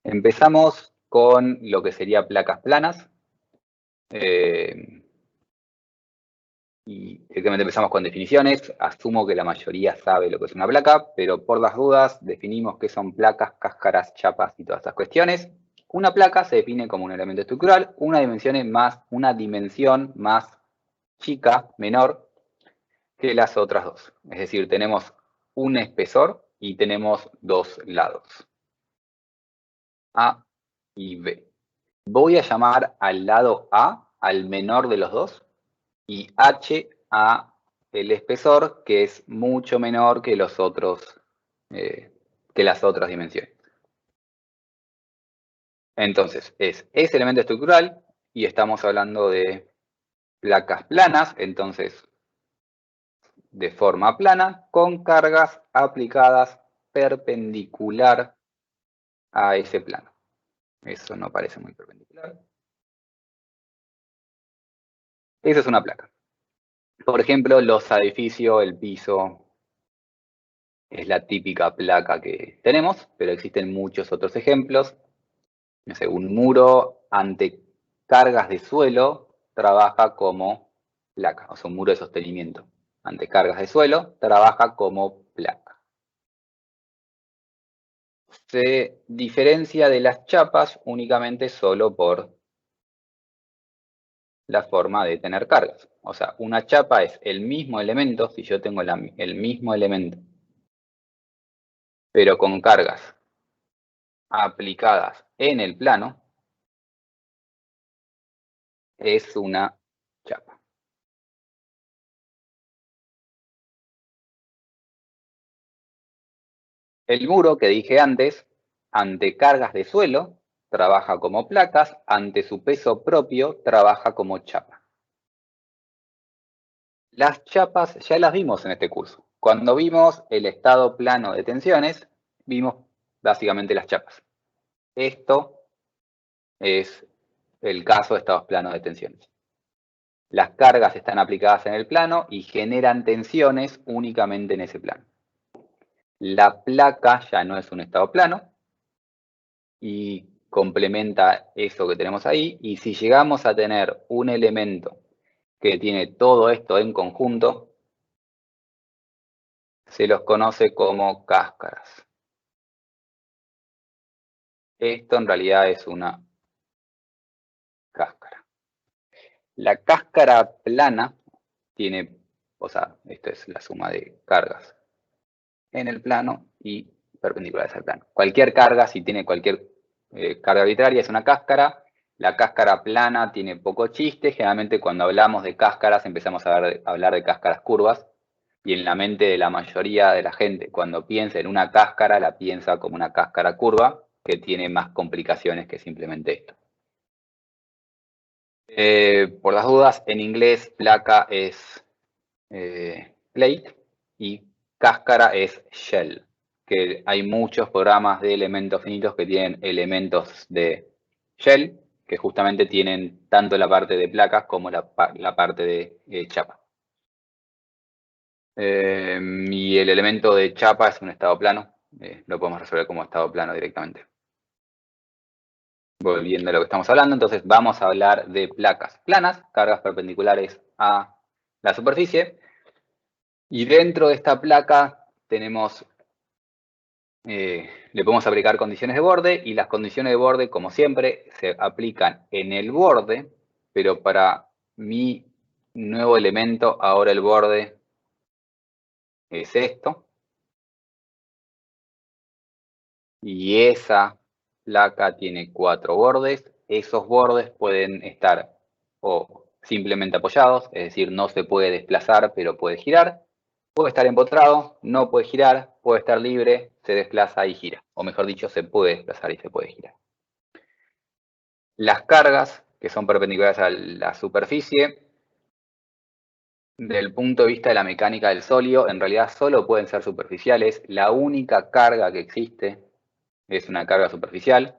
Empezamos con lo que sería placas planas. Y directamente empezamos con definiciones. Asumo que la mayoría sabe lo que es una placa, pero por las dudas definimos qué son placas, cáscaras, chapas y todas estas cuestiones. Una placa se define como un elemento estructural, una dimensión más chica, menor, que las otras dos. Es decir, tenemos un espesor y tenemos dos lados, A y B. Voy a llamar al lado A al menor de los dos y H a el espesor, que es mucho menor que los otros, que las otras dimensiones. Entonces, es elemento estructural y estamos hablando de placas planas, entonces de forma plana, con cargas aplicadas perpendicular a ese plano. Eso no parece muy perpendicular. Esa es una placa. Por ejemplo, los edificios, el piso, es la típica placa que tenemos, pero existen muchos otros ejemplos. No sé, un muro ante cargas de suelo trabaja como placa, o sea, un muro de sostenimiento ante cargas de suelo trabaja como placa. Se diferencia de las chapas únicamente solo por la forma de tener cargas. O sea, una chapa es el mismo elemento, si yo tengo el mismo elemento, pero con cargas aplicadas en el plano, es una chapa. El muro que dije antes, ante cargas de suelo, trabaja como placas, ante su peso propio, trabaja como chapa. Las chapas ya las vimos en este curso. Cuando vimos el estado plano de tensiones, vimos básicamente las chapas. Esto es el caso de estados planos de tensiones. Las cargas están aplicadas en el plano y generan tensiones únicamente en ese plano. La placa ya no es un estado plano y complementa eso que tenemos ahí. Y si llegamos a tener un elemento que tiene todo esto en conjunto, se los conoce como cáscaras. Esto en realidad es una cáscara. La cáscara plana tiene, o sea, esta es la suma de cargas en el plano y perpendiculares al plano. Cualquier carga, si tiene cualquier carga arbitraria, es una cáscara. La cáscara plana tiene poco chiste. Generalmente cuando hablamos de cáscaras empezamos a hablar de cáscaras curvas. Y en la mente de la mayoría de la gente, cuando piensa en una cáscara, la piensa como una cáscara curva, que tiene más complicaciones que simplemente esto. Por las dudas, en inglés placa es plate y cáscara es shell. Que hay muchos programas de elementos finitos que tienen elementos de shell, que justamente tienen tanto la parte de placas como la parte de chapa. Y el elemento de chapa es un estado plano, lo podemos resolver como estado plano directamente. Volviendo a lo que estamos hablando, entonces vamos a hablar de placas planas, cargas perpendiculares a la superficie. Y dentro de esta placa tenemos, le podemos aplicar condiciones de borde y las condiciones de borde, como siempre, se aplican en el borde, pero para mi nuevo elemento, ahora el borde es esto. Y esa placa tiene 4 bordes. Esos bordes pueden estar o simplemente apoyados, es decir, no se puede desplazar, pero puede girar. Puede estar empotrado, no puede girar, puede estar libre, se desplaza y gira. O mejor dicho, se puede desplazar y se puede girar. Las cargas, que son perpendiculares a la superficie, del punto de vista de la mecánica del sólido, en realidad solo pueden ser superficiales. La única carga que existe es una carga superficial,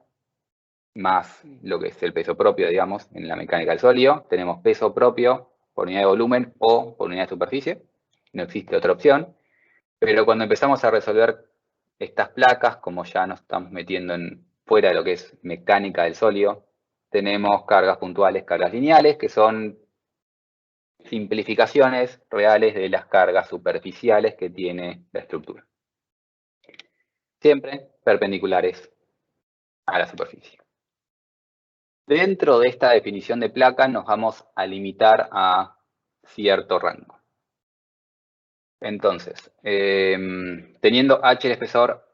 más lo que es el peso propio, digamos, en la mecánica del sólido. Tenemos peso propio por unidad de volumen o por unidad de superficie. No existe otra opción. Pero cuando empezamos a resolver estas placas, como ya nos estamos metiendo en fuera de lo que es mecánica del sólido, tenemos cargas puntuales, cargas lineales, que son simplificaciones reales de las cargas superficiales que tiene la estructura. Siempre perpendiculares a la superficie. Dentro de esta definición de placa nos vamos a limitar a cierto rango. Entonces, teniendo H el espesor,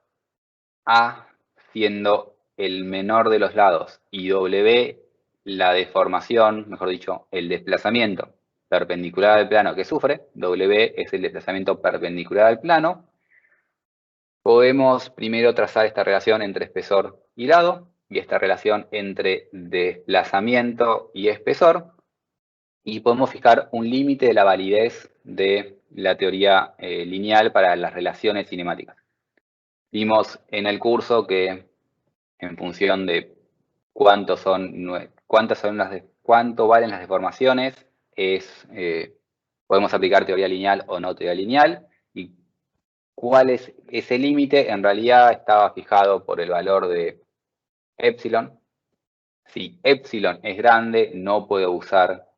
A siendo el menor de los lados y W la deformación, mejor dicho, el desplazamiento perpendicular al plano que sufre, W es el desplazamiento perpendicular al plano, podemos primero trazar esta relación entre espesor y lado y esta relación entre desplazamiento y espesor, y podemos fijar un límite de la validez de la teoría lineal para las relaciones cinemáticas. Vimos en el curso que en función de cuánto valen las deformaciones, podemos aplicar teoría lineal o no teoría lineal, y cuál es ese límite en realidad estaba fijado por el valor de epsilon. Si epsilon es grande, no puedo usar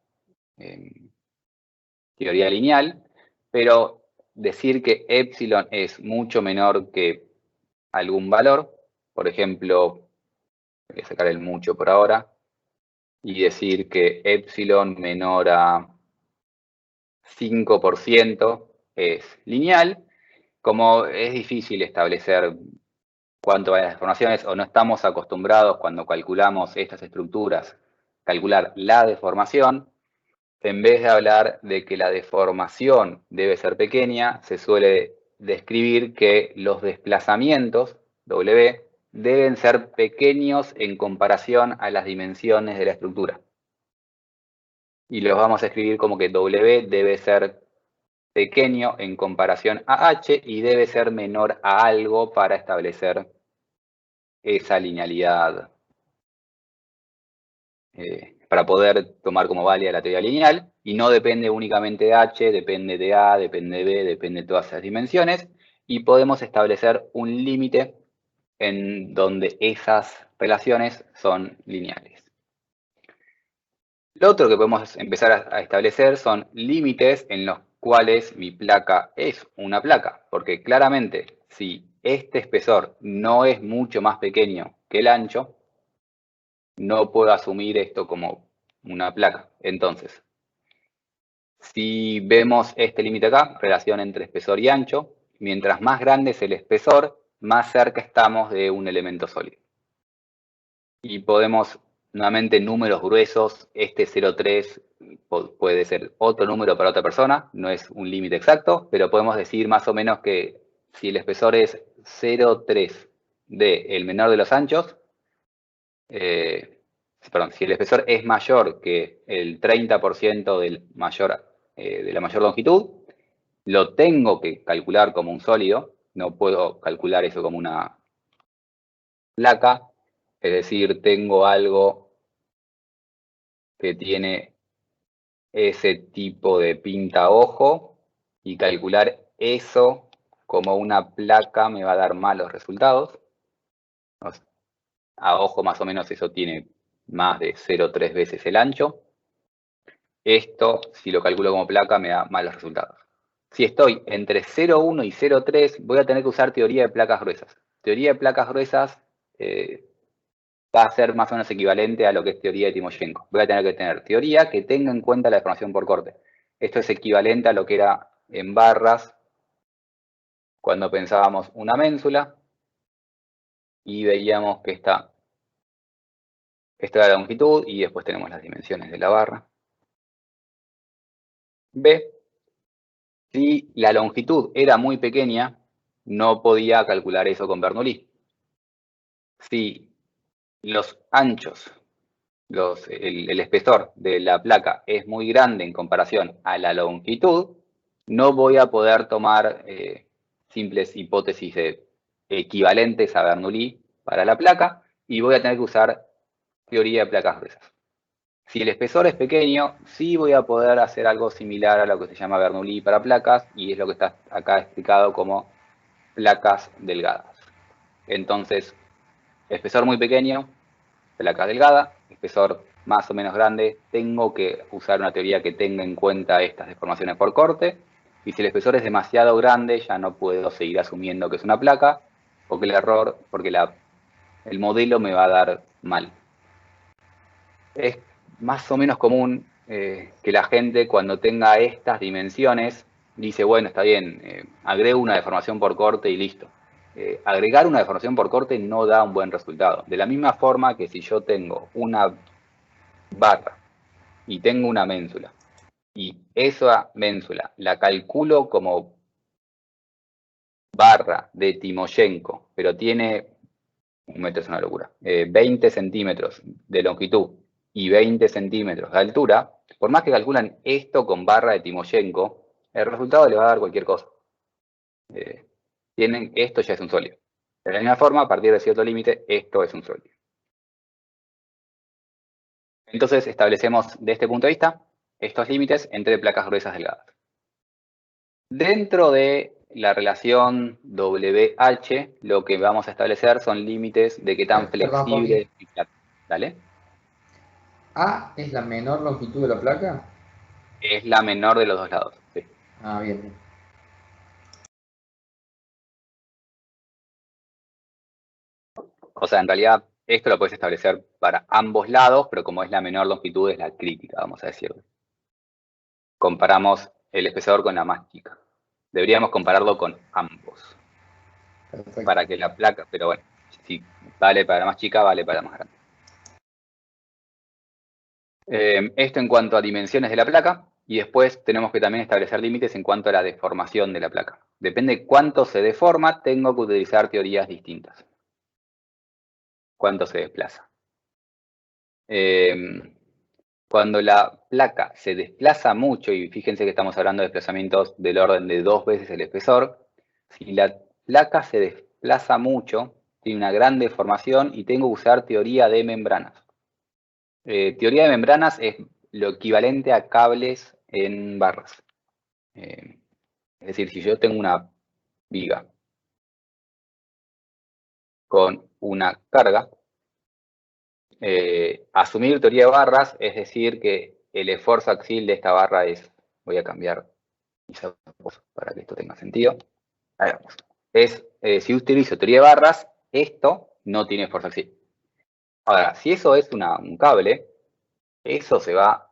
teoría lineal, pero decir que epsilon es mucho menor que algún valor, por ejemplo, voy a sacar el mucho por ahora, y decir que epsilon menor a 5% es lineal, como es difícil establecer cuánto valen las deformaciones, o no estamos acostumbrados cuando calculamos estas estructuras, calcular la deformación, en vez de hablar de que la deformación debe ser pequeña, se suele describir que los desplazamientos, W, deben ser pequeños en comparación a las dimensiones de la estructura. Y los vamos a escribir como que W debe ser pequeño en comparación a H y debe ser menor a algo para establecer esa linealidad, para poder tomar como válida la teoría lineal, y no depende únicamente de H, depende de A, depende de B, depende de todas esas dimensiones, y podemos establecer un límite en donde esas relaciones son lineales. Lo otro que podemos empezar a establecer son límites en los cuales mi placa es una placa, porque claramente si este espesor no es mucho más pequeño que el ancho, no puedo asumir esto como una placa. Entonces, si vemos este límite acá, relación entre espesor y ancho, mientras más grande es el espesor, más cerca estamos de un elemento sólido. Y podemos, nuevamente, números gruesos, este 0,3 puede ser otro número para otra persona, no es un límite exacto, pero podemos decir más o menos que si el espesor es 0,3 de el menor de los anchos, si el espesor es mayor que el 30% de la mayor longitud, lo tengo que calcular como un sólido, no puedo calcular eso como una placa, es decir, tengo algo que tiene ese tipo de pintaojo y calcular eso como una placa me va a dar malos resultados. A ojo más o menos eso tiene más de 0,3 veces el ancho. Esto, si lo calculo como placa, me da malos resultados. Si estoy entre 0,1 y 0,3, voy a tener que usar teoría de placas gruesas. Teoría de placas gruesas va a ser más o menos equivalente a lo que es teoría de Timoshenko. Voy a tener que tener teoría que tenga en cuenta la deformación por corte. Esto es equivalente a lo que era en barras cuando pensábamos una ménsula y veíamos que esta era la longitud y después tenemos las dimensiones de la barra. B, si la longitud era muy pequeña, no podía calcular eso con Bernoulli. Si los anchos, el espesor de la placa es muy grande en comparación a la longitud, no voy a poder tomar simples hipótesis equivalentes a Bernoulli para la placa y voy a tener que usar teoría de placas gruesas. Si el espesor es pequeño, sí voy a poder hacer algo similar a lo que se llama Bernoulli para placas, y es lo que está acá explicado como placas delgadas. Entonces, Espesor muy pequeño, placa delgada. Espesor más o menos grande, tengo que usar una teoría que tenga en cuenta estas deformaciones por corte. Y si el espesor es demasiado grande, ya no puedo seguir asumiendo que es una placa, porque el modelo me va a dar mal. Es más o menos común que la gente, cuando tenga estas dimensiones, dice, bueno, está bien, agrego una deformación por corte y listo. Agregar una deformación por corte no da un buen resultado. De la misma forma que si yo tengo una barra y tengo una ménsula, y esa ménsula la calculo como barra de Timoshenko, pero tiene, un metro es una locura, 20 centímetros de longitud y 20 centímetros de altura, por más que calculan esto con barra de Timoshenko, el resultado le va a dar cualquier cosa. Esto ya es un sólido. De la misma forma, a partir de cierto límite, esto es un sólido. Entonces establecemos de este punto de vista estos límites entre placas gruesas delgadas. Dentro de la relación WH, lo que vamos a establecer son límites de qué tan flexible y flaco. ¿Dale? ¿A es la menor longitud de la placa? Es la menor de los dos lados. Sí. Ah, bien, bien. O sea, en realidad, esto lo puedes establecer para ambos lados, pero como es la menor longitud, es la crítica, vamos a decirlo. Comparamos el espesor con la más chica. Deberíamos compararlo con ambos. Perfecto. Para que la placa, pero bueno, si vale para la más chica, vale para la más grande. Esto en cuanto a dimensiones de la placa, y después tenemos que también establecer límites en cuanto a la deformación de la placa. Depende de cuánto se deforma, tengo que utilizar teorías distintas. Cuánto se desplaza. Cuando la placa se desplaza mucho, y fíjense que estamos hablando de desplazamientos del orden de 2 veces el espesor, si la placa se desplaza mucho, tiene una gran deformación y tengo que usar teoría de membranas. Teoría de membranas es lo equivalente a cables en barras. Es decir, si yo tengo una viga con una carga, asumir teoría de barras es decir que el esfuerzo axial de esta barra es, voy a cambiar mis apoyos para que esto tenga sentido. Ahí vamos. Si utilizo teoría de barras, esto no tiene esfuerzo axial. Ahora, si eso es un cable, eso se va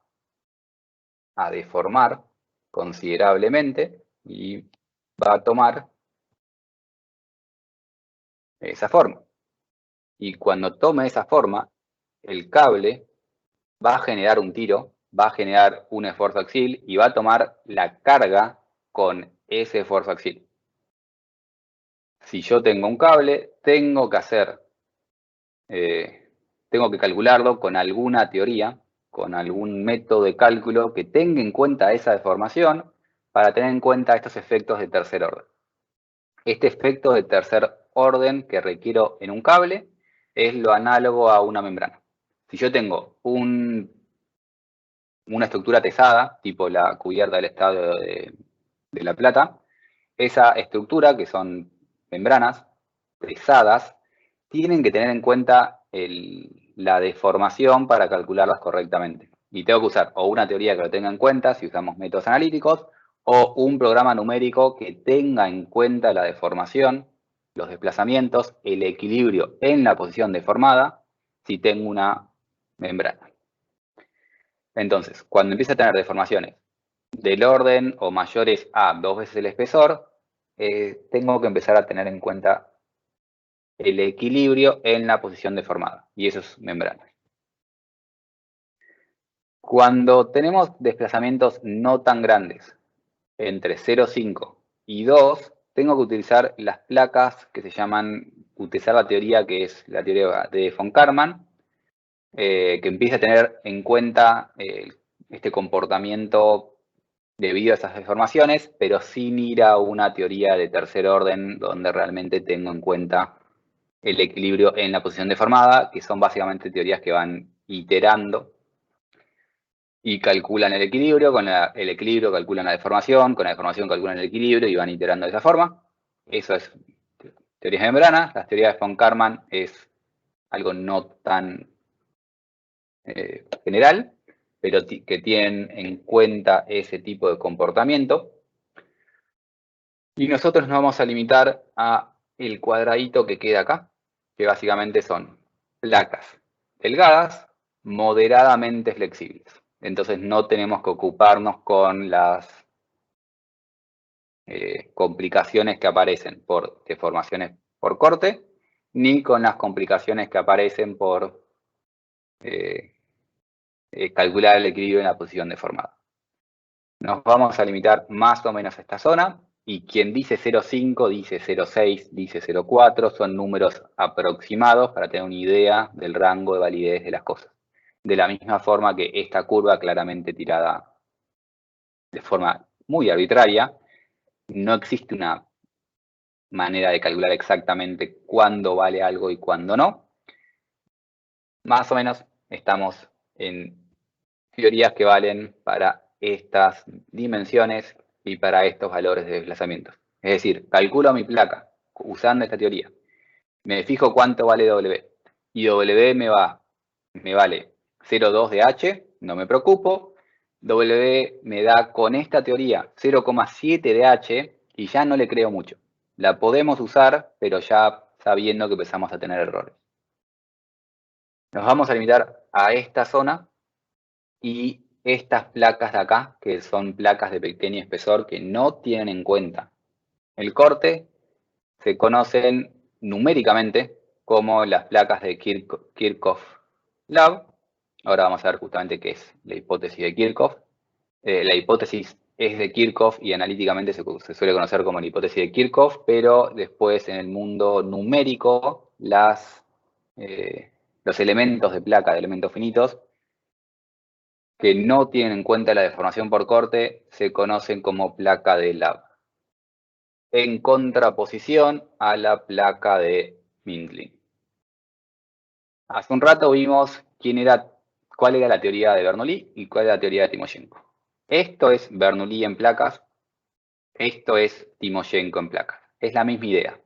a deformar considerablemente y va a tomar esa forma. Y cuando tome esa forma, el cable va a generar un tiro, va a generar un esfuerzo axial y va a tomar la carga con ese esfuerzo axial. Si yo tengo un cable, tengo que calcularlo con alguna teoría, con algún método de cálculo que tenga en cuenta esa deformación para tener en cuenta estos efectos de tercer orden. Este efecto de tercer orden que requiero en un cable es lo análogo a una membrana. Si yo tengo una estructura tesada, tipo la cubierta del Estadio de La Plata, esa estructura, que son membranas pesadas, tienen que tener en cuenta la deformación para calcularlas correctamente. Y tengo que usar o una teoría que lo tenga en cuenta, si usamos métodos analíticos, o un programa numérico que tenga en cuenta la deformación, los desplazamientos, el equilibrio en la posición deformada, si tengo una membrana. Entonces, cuando empiece a tener deformaciones del orden o mayores a 2 veces el espesor, tengo que empezar a tener en cuenta el equilibrio en la posición deformada, y eso es membrana. Cuando tenemos desplazamientos no tan grandes, entre 0,5 y 2, tengo que utilizar las placas que se llaman, utilizar la teoría que es la teoría de von Karman, que empieza a tener en cuenta este comportamiento debido a esas deformaciones, pero sin ir a una teoría de tercer orden donde realmente tengo en cuenta el equilibrio en la posición deformada, que son básicamente teorías que van iterando y calculan el equilibrio, con el equilibrio calculan la deformación, con la deformación calculan el equilibrio y van iterando de esa forma. Eso es teorías de membrana. Las teorías de von Karman es algo no tan general, pero que tienen en cuenta ese tipo de comportamiento. Y nosotros nos vamos a limitar a el cuadradito que queda acá, que básicamente son placas delgadas, moderadamente flexibles. Entonces no tenemos que ocuparnos con las complicaciones que aparecen por deformaciones por corte, ni con las complicaciones que aparecen por calcular el equilibrio en la posición deformada. Nos vamos a limitar más o menos a esta zona, y quien dice 0,5, dice 0,6, dice 0,4, son números aproximados para tener una idea del rango de validez de las cosas. De la misma forma que esta curva claramente tirada de forma muy arbitraria, no existe una manera de calcular exactamente cuándo vale algo y cuándo no. Más o menos estamos en teorías que valen para estas dimensiones y para estos valores de desplazamiento. Es decir, calculo mi placa usando esta teoría. Me fijo cuánto vale W. Y W me vale 0,2 de H, no me preocupo. W me da con esta teoría 0,7 de H y ya no le creo mucho. La podemos usar, pero ya sabiendo que empezamos a tener errores. Nos vamos a limitar a esta zona y estas placas de acá, que son placas de pequeño espesor que no tienen en cuenta el corte, se conocen numéricamente como las placas de Kirchhoff-Lab. Ahora vamos a ver justamente qué es la hipótesis de Kirchhoff. La hipótesis es de Kirchhoff y analíticamente se suele conocer como la hipótesis de Kirchhoff, pero después en el mundo numérico los elementos de placa, de elementos finitos, que no tienen en cuenta la deformación por corte, se conocen como placa de Lab, en contraposición a la placa de Mindlin. Hace un rato vimos cuál era la teoría de Bernoulli y cuál era la teoría de Timoshenko. Esto es Bernoulli en placas, esto es Timoshenko en placas. Es la misma idea.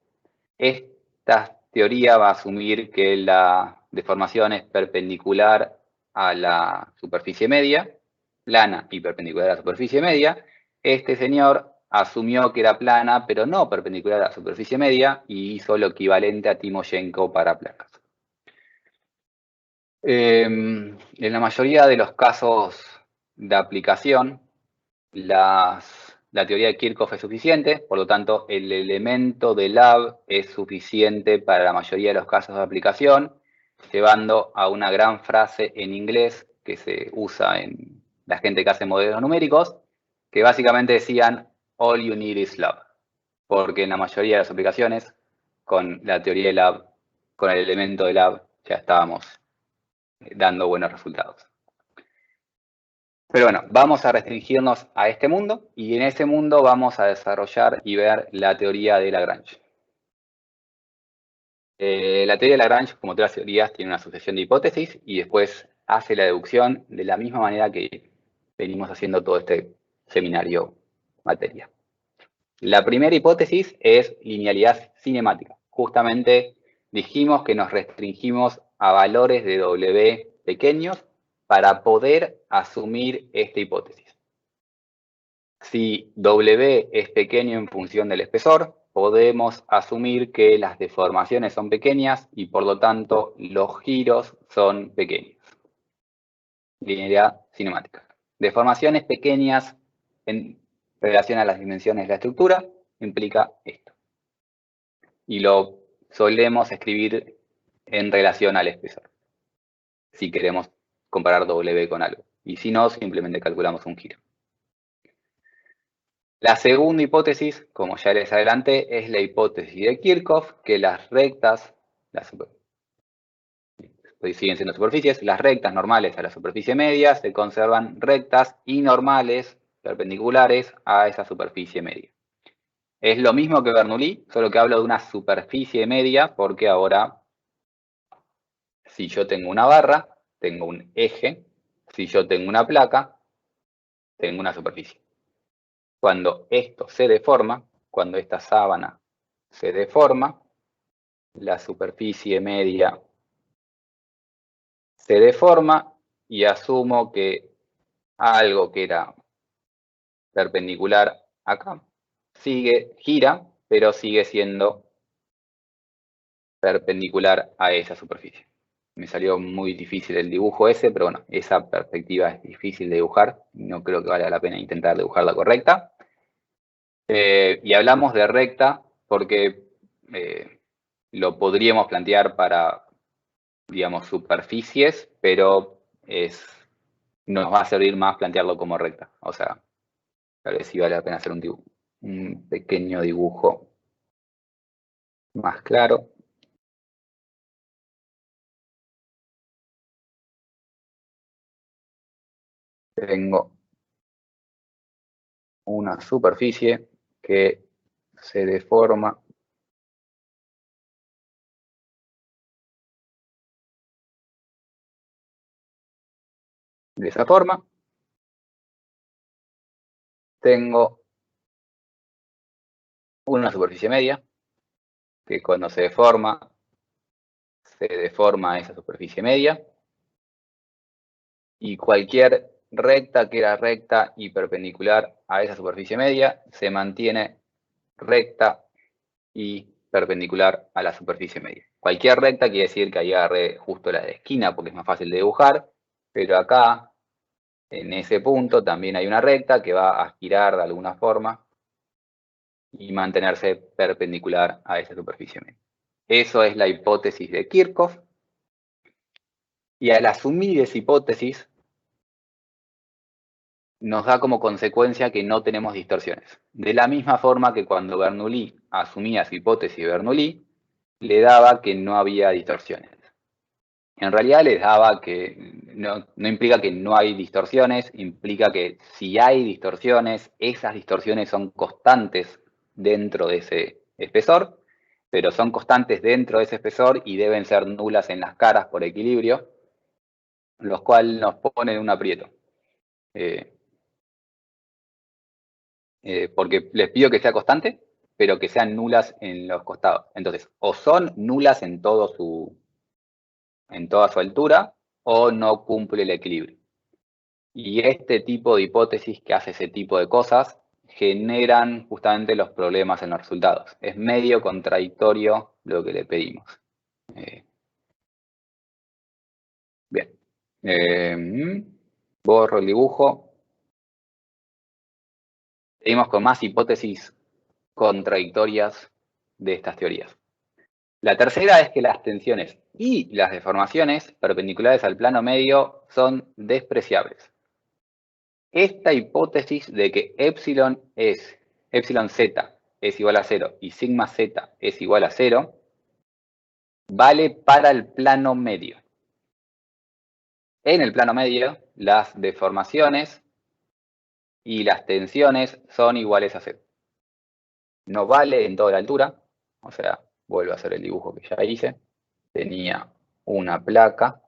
Esta teoría va a asumir que la deformación es perpendicular a la superficie media, plana y perpendicular a la superficie media. Este señor asumió que era plana, pero no perpendicular a la superficie media, y hizo lo equivalente a Timoshenko para placas. En la mayoría de los casos de aplicación, la teoría de Kirchhoff es suficiente, por lo tanto, el elemento de Lab es suficiente para la mayoría de los casos de aplicación, llevando a una gran frase en inglés que se usa en la gente que hace modelos numéricos, que básicamente decían, all you need is Lab, porque en la mayoría de las aplicaciones, con la teoría de Lab, con el elemento de Lab, ya estábamos dando buenos resultados. Pero bueno, vamos a restringirnos a este mundo, y en ese mundo vamos a desarrollar y ver la teoría de Lagrange. La teoría de Lagrange, como todas las teorías, tiene una sucesión de hipótesis y después hace la deducción de la misma manera que venimos haciendo todo este seminario materia. La primera hipótesis es linealidad cinemática. Justamente dijimos que nos restringimos a valores de W pequeños para poder asumir esta hipótesis. Si W es pequeño en función del espesor, podemos asumir que las deformaciones son pequeñas y por lo tanto los giros son pequeños. Linealidad cinemática. Deformaciones pequeñas en relación a las dimensiones de la estructura implica esto. Y lo solemos escribir en relación al espesor, si queremos comparar W con algo. Y si no, simplemente calculamos un giro. La segunda hipótesis, como ya les adelanté, es la hipótesis de Kirchhoff, que las rectas, siguen siendo superficies, las rectas normales a la superficie media se conservan rectas y normales perpendiculares a esa superficie media. Es lo mismo que Bernoulli, solo que hablo de una superficie media, porque ahora, si yo tengo una barra, tengo un eje. Si yo tengo una placa, tengo una superficie. Cuando esto se deforma, cuando esta sábana se deforma, la superficie media se deforma y asumo que algo que era perpendicular acá gira, pero sigue siendo perpendicular a esa superficie. Me salió muy difícil el dibujo ese, pero bueno, esa perspectiva es difícil de dibujar. No creo que valga la pena intentar dibujarla correcta. Y hablamos de recta porque lo podríamos plantear para, digamos, superficies, pero nos va a servir más plantearlo como recta. O sea, tal vez sí vale la pena hacer un pequeño dibujo más claro. Tengo una superficie que se deforma de esa forma. Tengo una superficie media que cuando se deforma esa superficie media. Y cualquier recta que era recta y perpendicular a esa superficie media se mantiene recta y perpendicular a la superficie media. Cualquier recta quiere decir que ahí agarré justo la de esquina porque es más fácil de dibujar, pero acá, en ese punto, también hay una recta que va a girar de alguna forma y mantenerse perpendicular a esa superficie media. Eso es la hipótesis de Kirchhoff. Y al asumir esa hipótesis, nos da como consecuencia que no tenemos distorsiones. De la misma forma que cuando Bernoulli asumía su hipótesis de Bernoulli, le daba que no había distorsiones. En realidad les daba que no implica que no hay distorsiones, implica que si hay distorsiones, esas distorsiones son constantes dentro de ese espesor, pero son constantes dentro de ese espesor y deben ser nulas en las caras por equilibrio, los cuales nos ponen en un aprieto. Porque les pido que sea constante, pero que sean nulas en los costados. Entonces, o son nulas en toda su altura, o no cumple el equilibrio. Y este tipo de hipótesis que hace ese tipo de cosas generan justamente los problemas en los resultados. Es medio contradictorio lo que le pedimos. Bien. Borro el dibujo. Seguimos con más hipótesis contradictorias de estas teorías. La tercera es que las tensiones y las deformaciones perpendiculares al plano medio son despreciables. Esta hipótesis de que epsilon z es igual a 0 y sigma z es igual a 0 vale para el plano medio. En el plano medio, las deformaciones y las tensiones son iguales a 0. No vale en toda la altura, o sea, vuelvo a hacer el dibujo que ya hice. Tenía una placa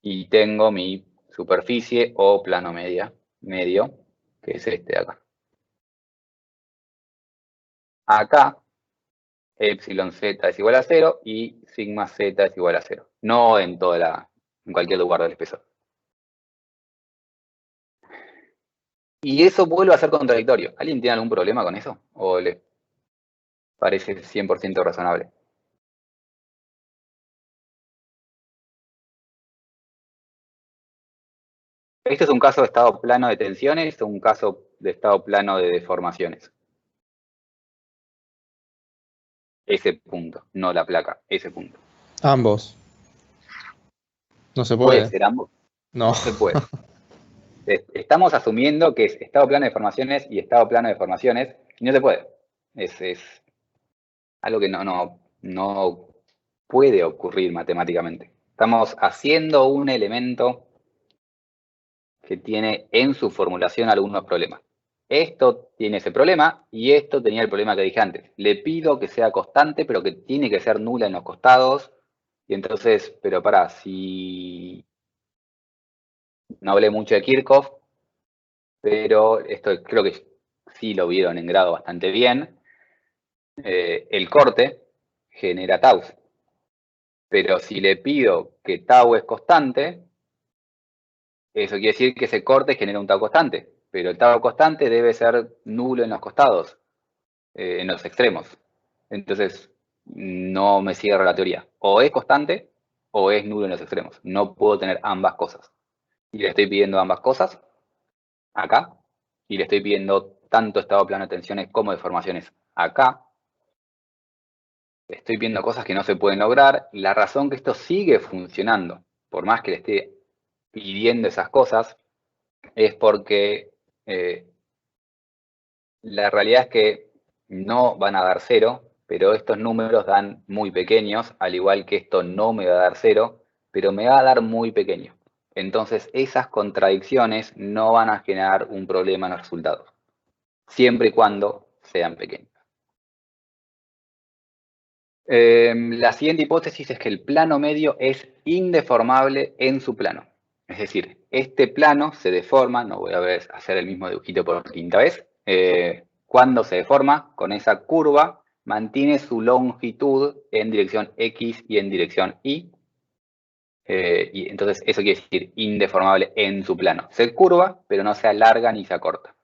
y tengo mi superficie o plano medio, que es este de acá. Acá, epsilon z es igual a 0 y sigma z es igual a 0. No en cualquier lugar del espesor. Y eso vuelve a ser contradictorio. ¿Alguien tiene algún problema con eso? ¿O le parece 100% razonable? Este es un caso de estado plano de tensiones o un caso de estado plano de deformaciones. Ese punto, no la placa, ese punto. Ambos. No se ¿Puede puede. ser ambos? No. No se puede. Estamos asumiendo que es estado plano de deformaciones y estado plano de deformaciones, y no se puede. Es algo que no puede ocurrir matemáticamente. Estamos haciendo un elemento que tiene en su formulación algunos problemas. Esto tiene ese problema y esto tenía el problema que dije antes. Le pido que sea constante, pero que tiene que ser nula en los costados. Y entonces, pero pará, si no hablé mucho de Kirchhoff, pero esto creo que sí lo vieron en grado bastante bien. El corte genera taus. Pero si le pido que tau es constante, eso quiere decir que ese corte genera un tau constante. Pero el tau constante debe ser nulo en los costados, en los extremos. Entonces, no me cierra la teoría. O es constante o es nulo en los extremos. No puedo tener ambas cosas. Y le estoy pidiendo ambas cosas acá. Y le estoy pidiendo tanto estado plano de tensiones como deformaciones acá. Estoy pidiendo cosas que no se pueden lograr. La razón que esto sigue funcionando, por más que le esté pidiendo esas cosas, es porque la realidad es que no van a dar 0, pero estos números dan muy pequeños, al igual que esto no me va a dar 0, pero me va a dar muy pequeño. Entonces esas contradicciones no van a generar un problema en los resultados, siempre y cuando sean pequeños. La siguiente hipótesis es que el plano medio es indeformable en su plano. Es decir, este plano se deforma, no voy a hacer el mismo dibujito por quinta vez. Cuando se deforma, con esa curva, mantiene su longitud en dirección X y en dirección Y. Y entonces eso quiere decir indeformable en su plano. Se curva, pero no se alarga ni se acorta.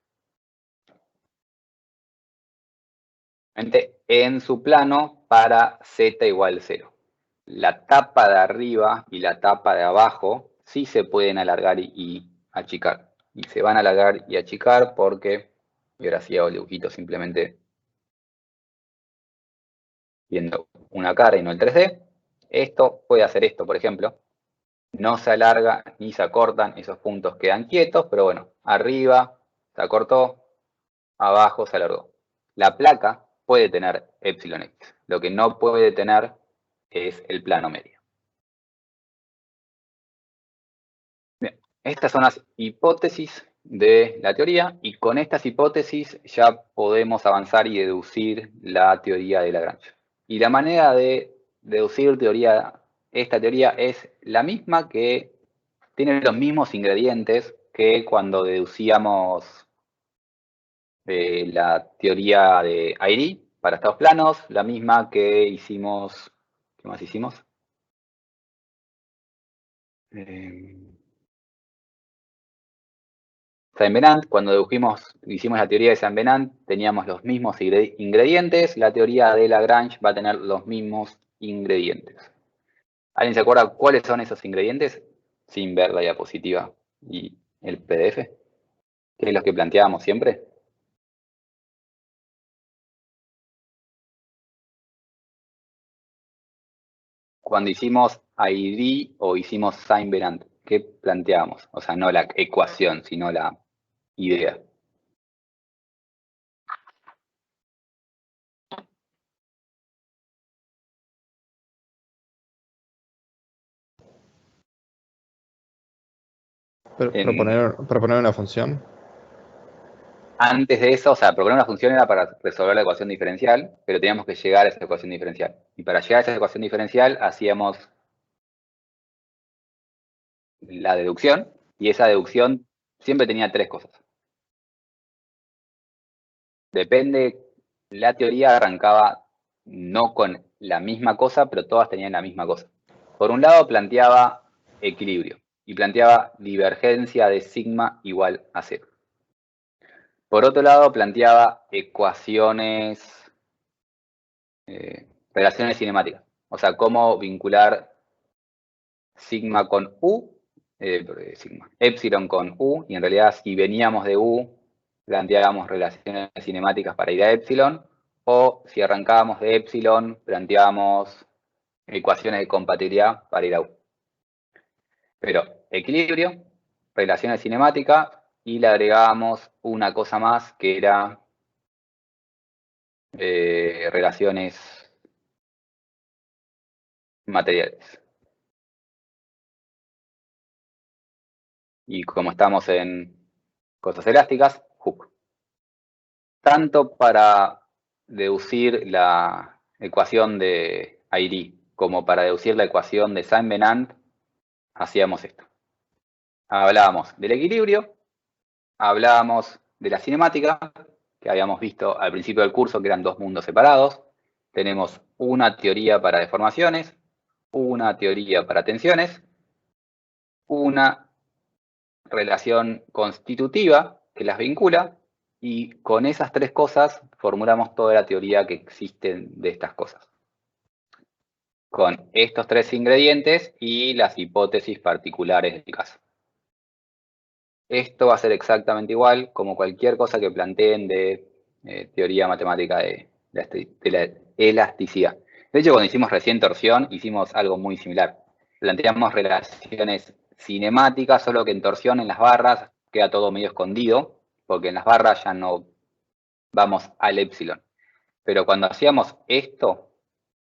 En su plano para z igual 0. La tapa de arriba y la tapa de abajo sí se pueden alargar y achicar. Y se van a alargar y achicar porque, y ahora sí hago el dibujito simplemente viendo una cara y no el 3D. Esto puede hacer esto, por ejemplo. No se alarga ni se acortan, esos puntos quedan quietos, pero bueno, arriba se acortó, abajo se alargó. La placa puede tener epsilon x. Lo que no puede tener es el plano medio. Bien, estas son las hipótesis de la teoría y con estas hipótesis ya podemos avanzar y deducir la teoría de Lagrange. Y la manera de deducir esta teoría es la misma, que tiene los mismos ingredientes que cuando deducíamos la teoría de Airy para estados planos, la misma que hicimos. ¿Qué más hicimos? Saint-Venant, cuando hicimos la teoría de Saint-Venant, teníamos los mismos ingredientes. La teoría de Lagrange va a tener los mismos ingredientes. ¿Alguien se acuerda cuáles son esos ingredientes? Sin ver la diapositiva y el PDF, que es lo que planteábamos siempre. Cuando hicimos ID o hicimos Saint-Venant, ¿qué planteábamos? O sea, no la ecuación, sino la idea. Proponer una función. Antes de eso, o sea, proponer una función era para resolver la ecuación diferencial, pero teníamos que llegar a esa ecuación diferencial. Y para llegar a esa ecuación diferencial hacíamos la deducción, y esa deducción siempre tenía 3 cosas. Depende, la teoría arrancaba no con la misma cosa, pero todas tenían la misma cosa. Por un lado planteaba equilibrio y planteaba divergencia de sigma igual a 0. Por otro lado planteaba ecuaciones, relaciones cinemáticas. O sea, cómo vincular sigma con u, epsilon con u, y en realidad si veníamos de u, planteábamos relaciones cinemáticas para ir a epsilon, o si arrancábamos de epsilon, planteábamos ecuaciones de compatibilidad para ir a u. Pero equilibrio, relaciones cinemáticas, y le agregábamos una cosa más que era relaciones materiales. Y como estamos en cosas elásticas, Hooke. Tanto para deducir la ecuación de Airy como para deducir la ecuación de Saint-Venant, hacíamos esto. Hablábamos del equilibrio, hablábamos de la cinemática, que habíamos visto al principio del curso que eran 2 mundos separados. Tenemos una teoría para deformaciones, una teoría para tensiones, una relación constitutiva que las vincula, y con esas tres cosas formulamos toda la teoría que existe de estas cosas. Con estos tres ingredientes y las hipótesis particulares del caso. Esto va a ser exactamente igual como cualquier cosa que planteen de teoría matemática de la elasticidad. De hecho, cuando hicimos recién torsión, hicimos algo muy similar. Planteamos relaciones cinemáticas, solo que en torsión, en las barras, queda todo medio escondido, porque en las barras ya no vamos al epsilon. Pero cuando hacíamos esto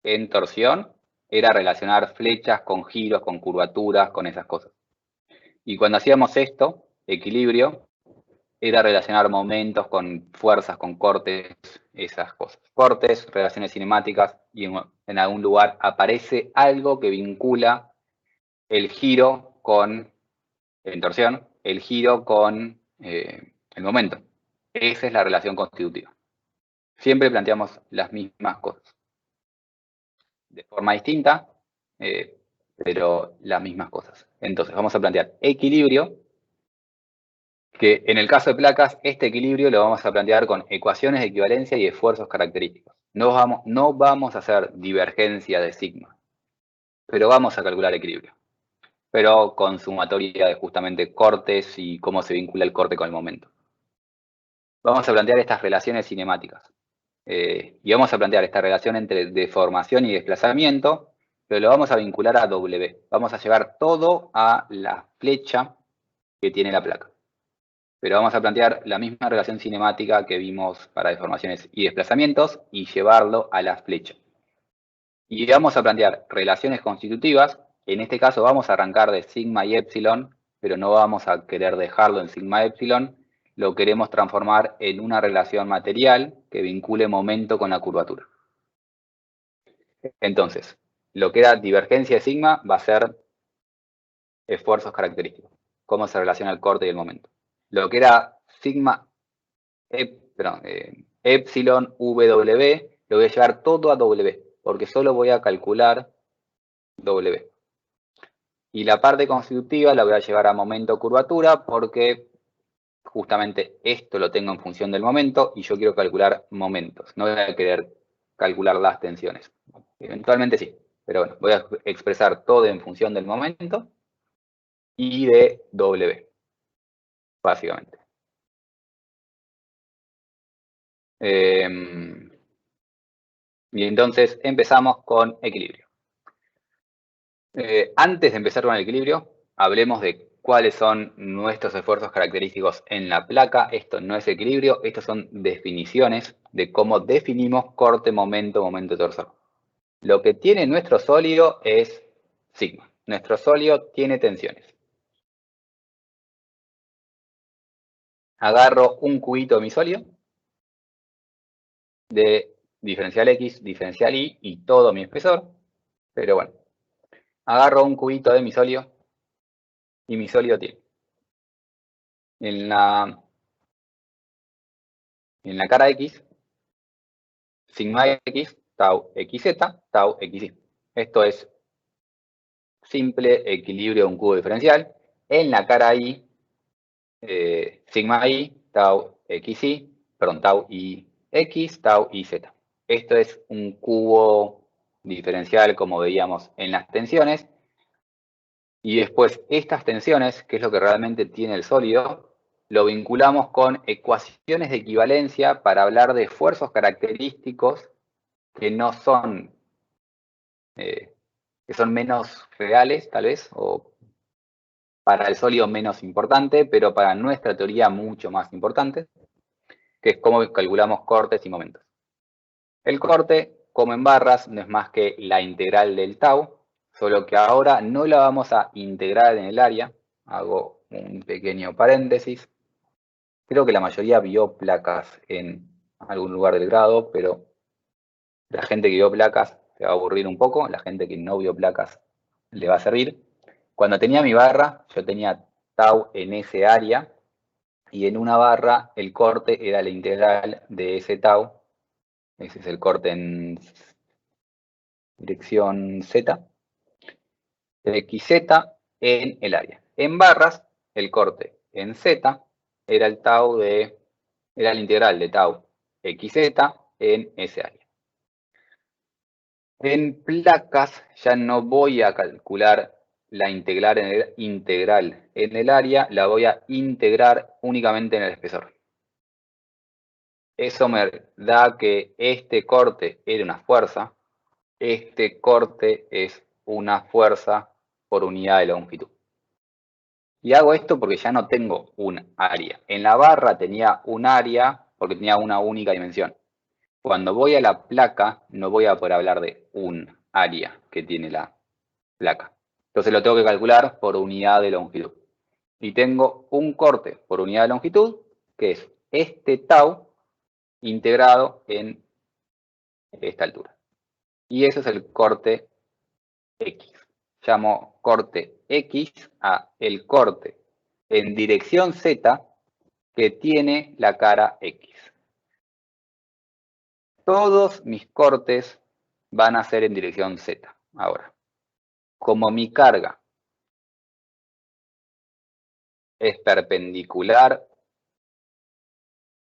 en torsión, era relacionar flechas con giros, con curvaturas, con esas cosas. Y cuando hacíamos esto, equilibrio, era relacionar momentos con fuerzas, con cortes, esas cosas. Cortes, relaciones cinemáticas, y en algún lugar aparece algo que vincula el giro con, en torsión, el giro con el momento. Esa es la relación constitutiva. Siempre planteamos las mismas cosas. De forma distinta, pero las mismas cosas. Entonces, vamos a plantear equilibrio, que en el caso de placas, este equilibrio lo vamos a plantear con ecuaciones de equivalencia y esfuerzos característicos. No vamos a hacer divergencia de sigma, pero vamos a calcular equilibrio. Pero con sumatoria de justamente cortes y cómo se vincula el corte con el momento. Vamos a plantear estas relaciones cinemáticas. Y vamos a plantear esta relación entre deformación y desplazamiento, pero lo vamos a vincular a W. Vamos a llevar todo a la flecha que tiene la placa. Pero vamos a plantear la misma relación cinemática que vimos para deformaciones y desplazamientos y llevarlo a la flecha. Y vamos a plantear relaciones constitutivas. En este caso vamos a arrancar de sigma y epsilon, pero no vamos a querer dejarlo en sigma epsilon. Lo queremos transformar en una relación material que vincule momento con la curvatura. Entonces, lo que era divergencia de sigma va a ser esfuerzos característicos. Cómo se relaciona el corte y el momento. Lo que era sigma, epsilon, W, lo voy a llevar todo a W, porque solo voy a calcular W. Y la parte constitutiva la voy a llevar a momento curvatura, porque justamente esto lo tengo en función del momento y yo quiero calcular momentos. No voy a querer calcular las tensiones. Eventualmente sí, pero bueno, voy a expresar todo en función del momento y de W, básicamente. Y entonces empezamos con equilibrio. Antes de empezar con el equilibrio, hablemos de cuáles son nuestros esfuerzos característicos en la placa. Esto no es equilibrio, estas son definiciones de cómo definimos corte, momento, momento torsor. Lo que tiene nuestro sólido es sigma. Nuestro sólido tiene tensiones. Agarro un cubito de mi sólido, de diferencial X, diferencial Y y todo mi espesor, pero bueno, agarro un cubito de mi sólido y mi sólido tiene en la cara X, sigma X, tau XZ, tau XY. Esto es simple equilibrio de un cubo diferencial. En la cara Y, sigma Y, tau XY, perdón, tau IX, tau IZ. Esto es un cubo diferencial como veíamos en las tensiones. Y después estas tensiones, que es lo que realmente tiene el sólido, lo vinculamos con ecuaciones de equivalencia para hablar de esfuerzos característicos que no son, que son menos reales, tal vez, o para el sólido menos importante, pero para nuestra teoría mucho más importante, que es cómo calculamos cortes y momentos. El corte, como en barras, no es más que la integral del tau, solo que ahora no la vamos a integrar en el área. Hago un pequeño paréntesis. Creo que la mayoría vio placas en algún lugar del grado, pero la gente que vio placas se va a aburrir un poco, la gente que no vio placas le va a servir. Cuando tenía mi barra, yo tenía tau en ese área, y en una barra el corte era la integral de ese tau. Ese es el corte en dirección Z. xz en el área. En barras, el corte en z era el integral de tau xz en ese área. En placas ya no voy a calcular la integral en el área, la voy a integrar únicamente en el espesor. Eso me da que este corte era una fuerza, este corte es una fuerza por unidad de longitud. Y hago esto porque ya no tengo un área. En la barra tenía un área porque tenía una única dimensión. Cuando voy a la placa no voy a poder hablar de un área que tiene la placa. Entonces lo tengo que calcular por unidad de longitud. Y tengo un corte por unidad de longitud, que es este tau integrado en esta altura. Y eso es el corte X. Llamo corte X a el corte en dirección Z que tiene la cara X. Todos mis cortes van a ser en dirección Z. Ahora, como mi carga es perpendicular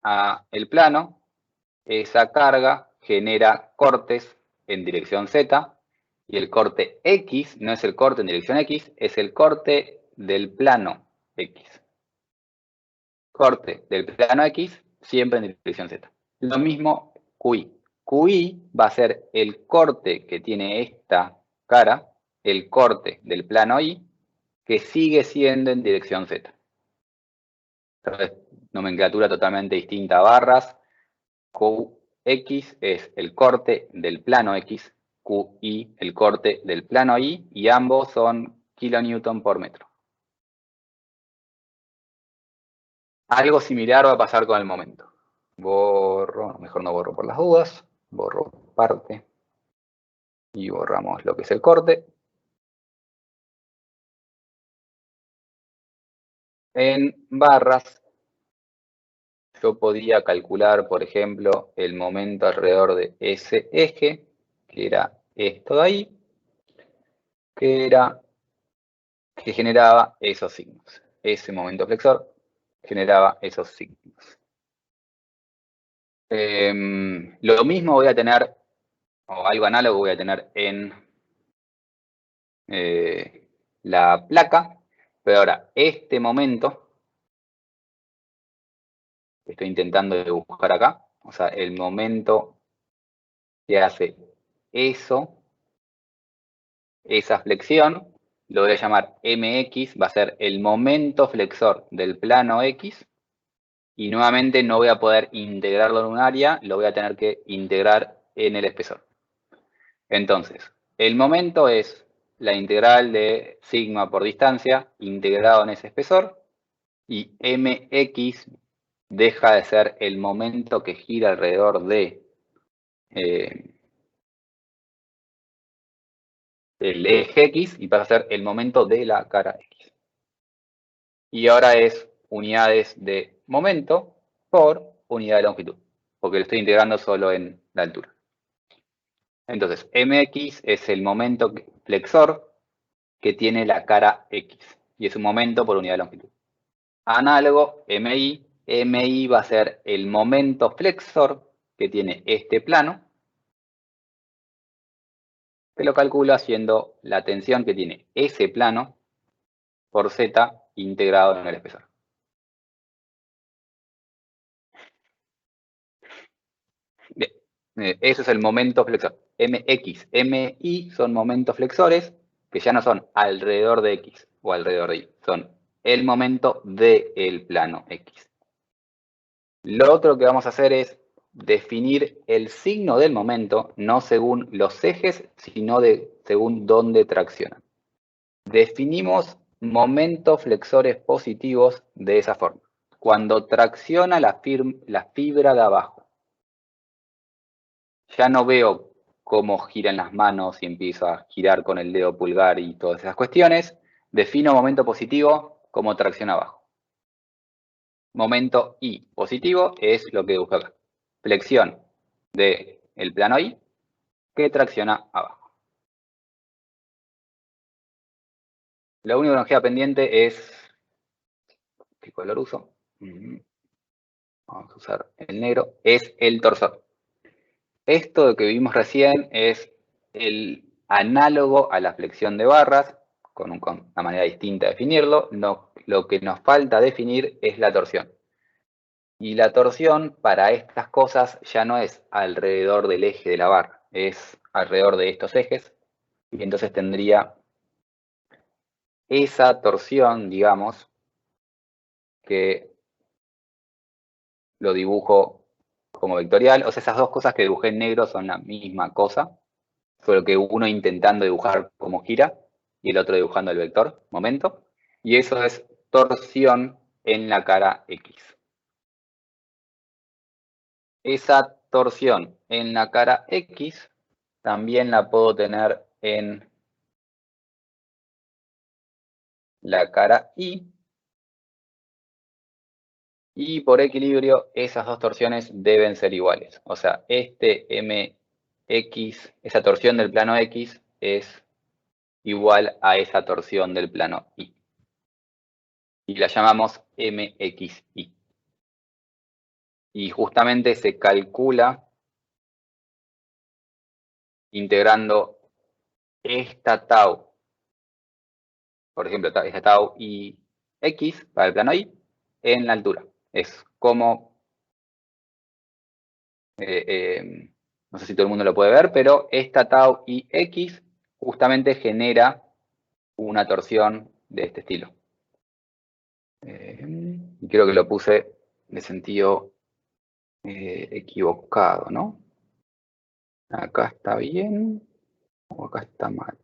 al plano, esa carga genera cortes en dirección Z y el corte X no es el corte en dirección X, es el corte del plano X. Corte del plano X siempre en dirección Z. Lo mismo QI. QI va a ser el corte que tiene esta cara, el corte del plano Y, que sigue siendo en dirección Z. Entonces, nomenclatura totalmente distinta a barras. QX es el corte del plano X, QI el corte del plano Y, y ambos son kilonewton por metro. Algo similar va a pasar con el momento. Borro, mejor no borro por las dudas, borro parte y borramos lo que es el corte. En barras, yo podía calcular, por ejemplo, el momento alrededor de ese eje, que era esto de ahí, que generaba esos signos. Ese momento flexor generaba esos signos. Lo mismo voy a tener, o algo análogo voy a tener en la placa, pero ahora este momento que estoy intentando dibujar acá, o sea, el momento que hace esa flexión, lo voy a llamar mx, va a ser el momento flexor del plano X, y nuevamente no voy a poder integrarlo en un área, lo voy a tener que integrar en el espesor. Entonces, el momento es la integral de sigma por distancia integrado en ese espesor, y mx deja de ser el momento que gira alrededor de el eje X y pasa a ser el momento de la cara X. Y ahora es unidades de momento por unidad de longitud, porque lo estoy integrando solo en la altura. Entonces, mx es el momento flexor que tiene la cara X, y es un momento por unidad de longitud. Análogo, mi va a ser el momento flexor que tiene este plano, que lo calculo haciendo la tensión que tiene ese plano por z integrado en el espesor. Bien, eso es el momento flexor. Mx, Mi son momentos flexores que ya no son alrededor de X o alrededor de Y, son el momento del plano X. Lo otro que vamos a hacer es definir el signo del momento, no según los ejes, sino según dónde traccionan. Definimos momentos flexores positivos de esa forma. Cuando tracciona la fibra de abajo, ya no veo cómo giran las manos y empiezo a girar con el dedo pulgar y todas esas cuestiones. Defino momento positivo como tracción abajo. Momento I positivo es lo que busco acá. Flexión del plano I que tracciona abajo. Lo único que nos queda pendiente es... ¿Qué color uso? Vamos a usar el negro. Es el torsor. Esto que vimos recién es el análogo a la flexión de barras, con una manera distinta de definirlo. Lo que nos falta definir es la torsión. Y la torsión para estas cosas ya no es alrededor del eje de la barra, es alrededor de estos ejes. Y entonces tendría esa torsión, digamos, que lo dibujo como vectorial. O sea, esas dos cosas que dibujé en negro son la misma cosa, solo que uno intentando dibujar cómo gira y el otro dibujando el vector, momento. Y eso es torsión en la cara X. Esa torsión en la cara X también la puedo tener en la cara Y. Y por equilibrio, esas dos torsiones deben ser iguales. O sea, este MX, esa torsión del plano X es igual a esa torsión del plano Y. Y la llamamos MXY. Y justamente se calcula integrando esta tau, por ejemplo, esta tau y X para el plano Y en la altura. Es como, no sé si todo el mundo lo puede ver, pero esta tau y X justamente genera una torsión de este estilo. Y creo que lo puse de sentido equivocado, ¿no? Acá está bien o acá está mal.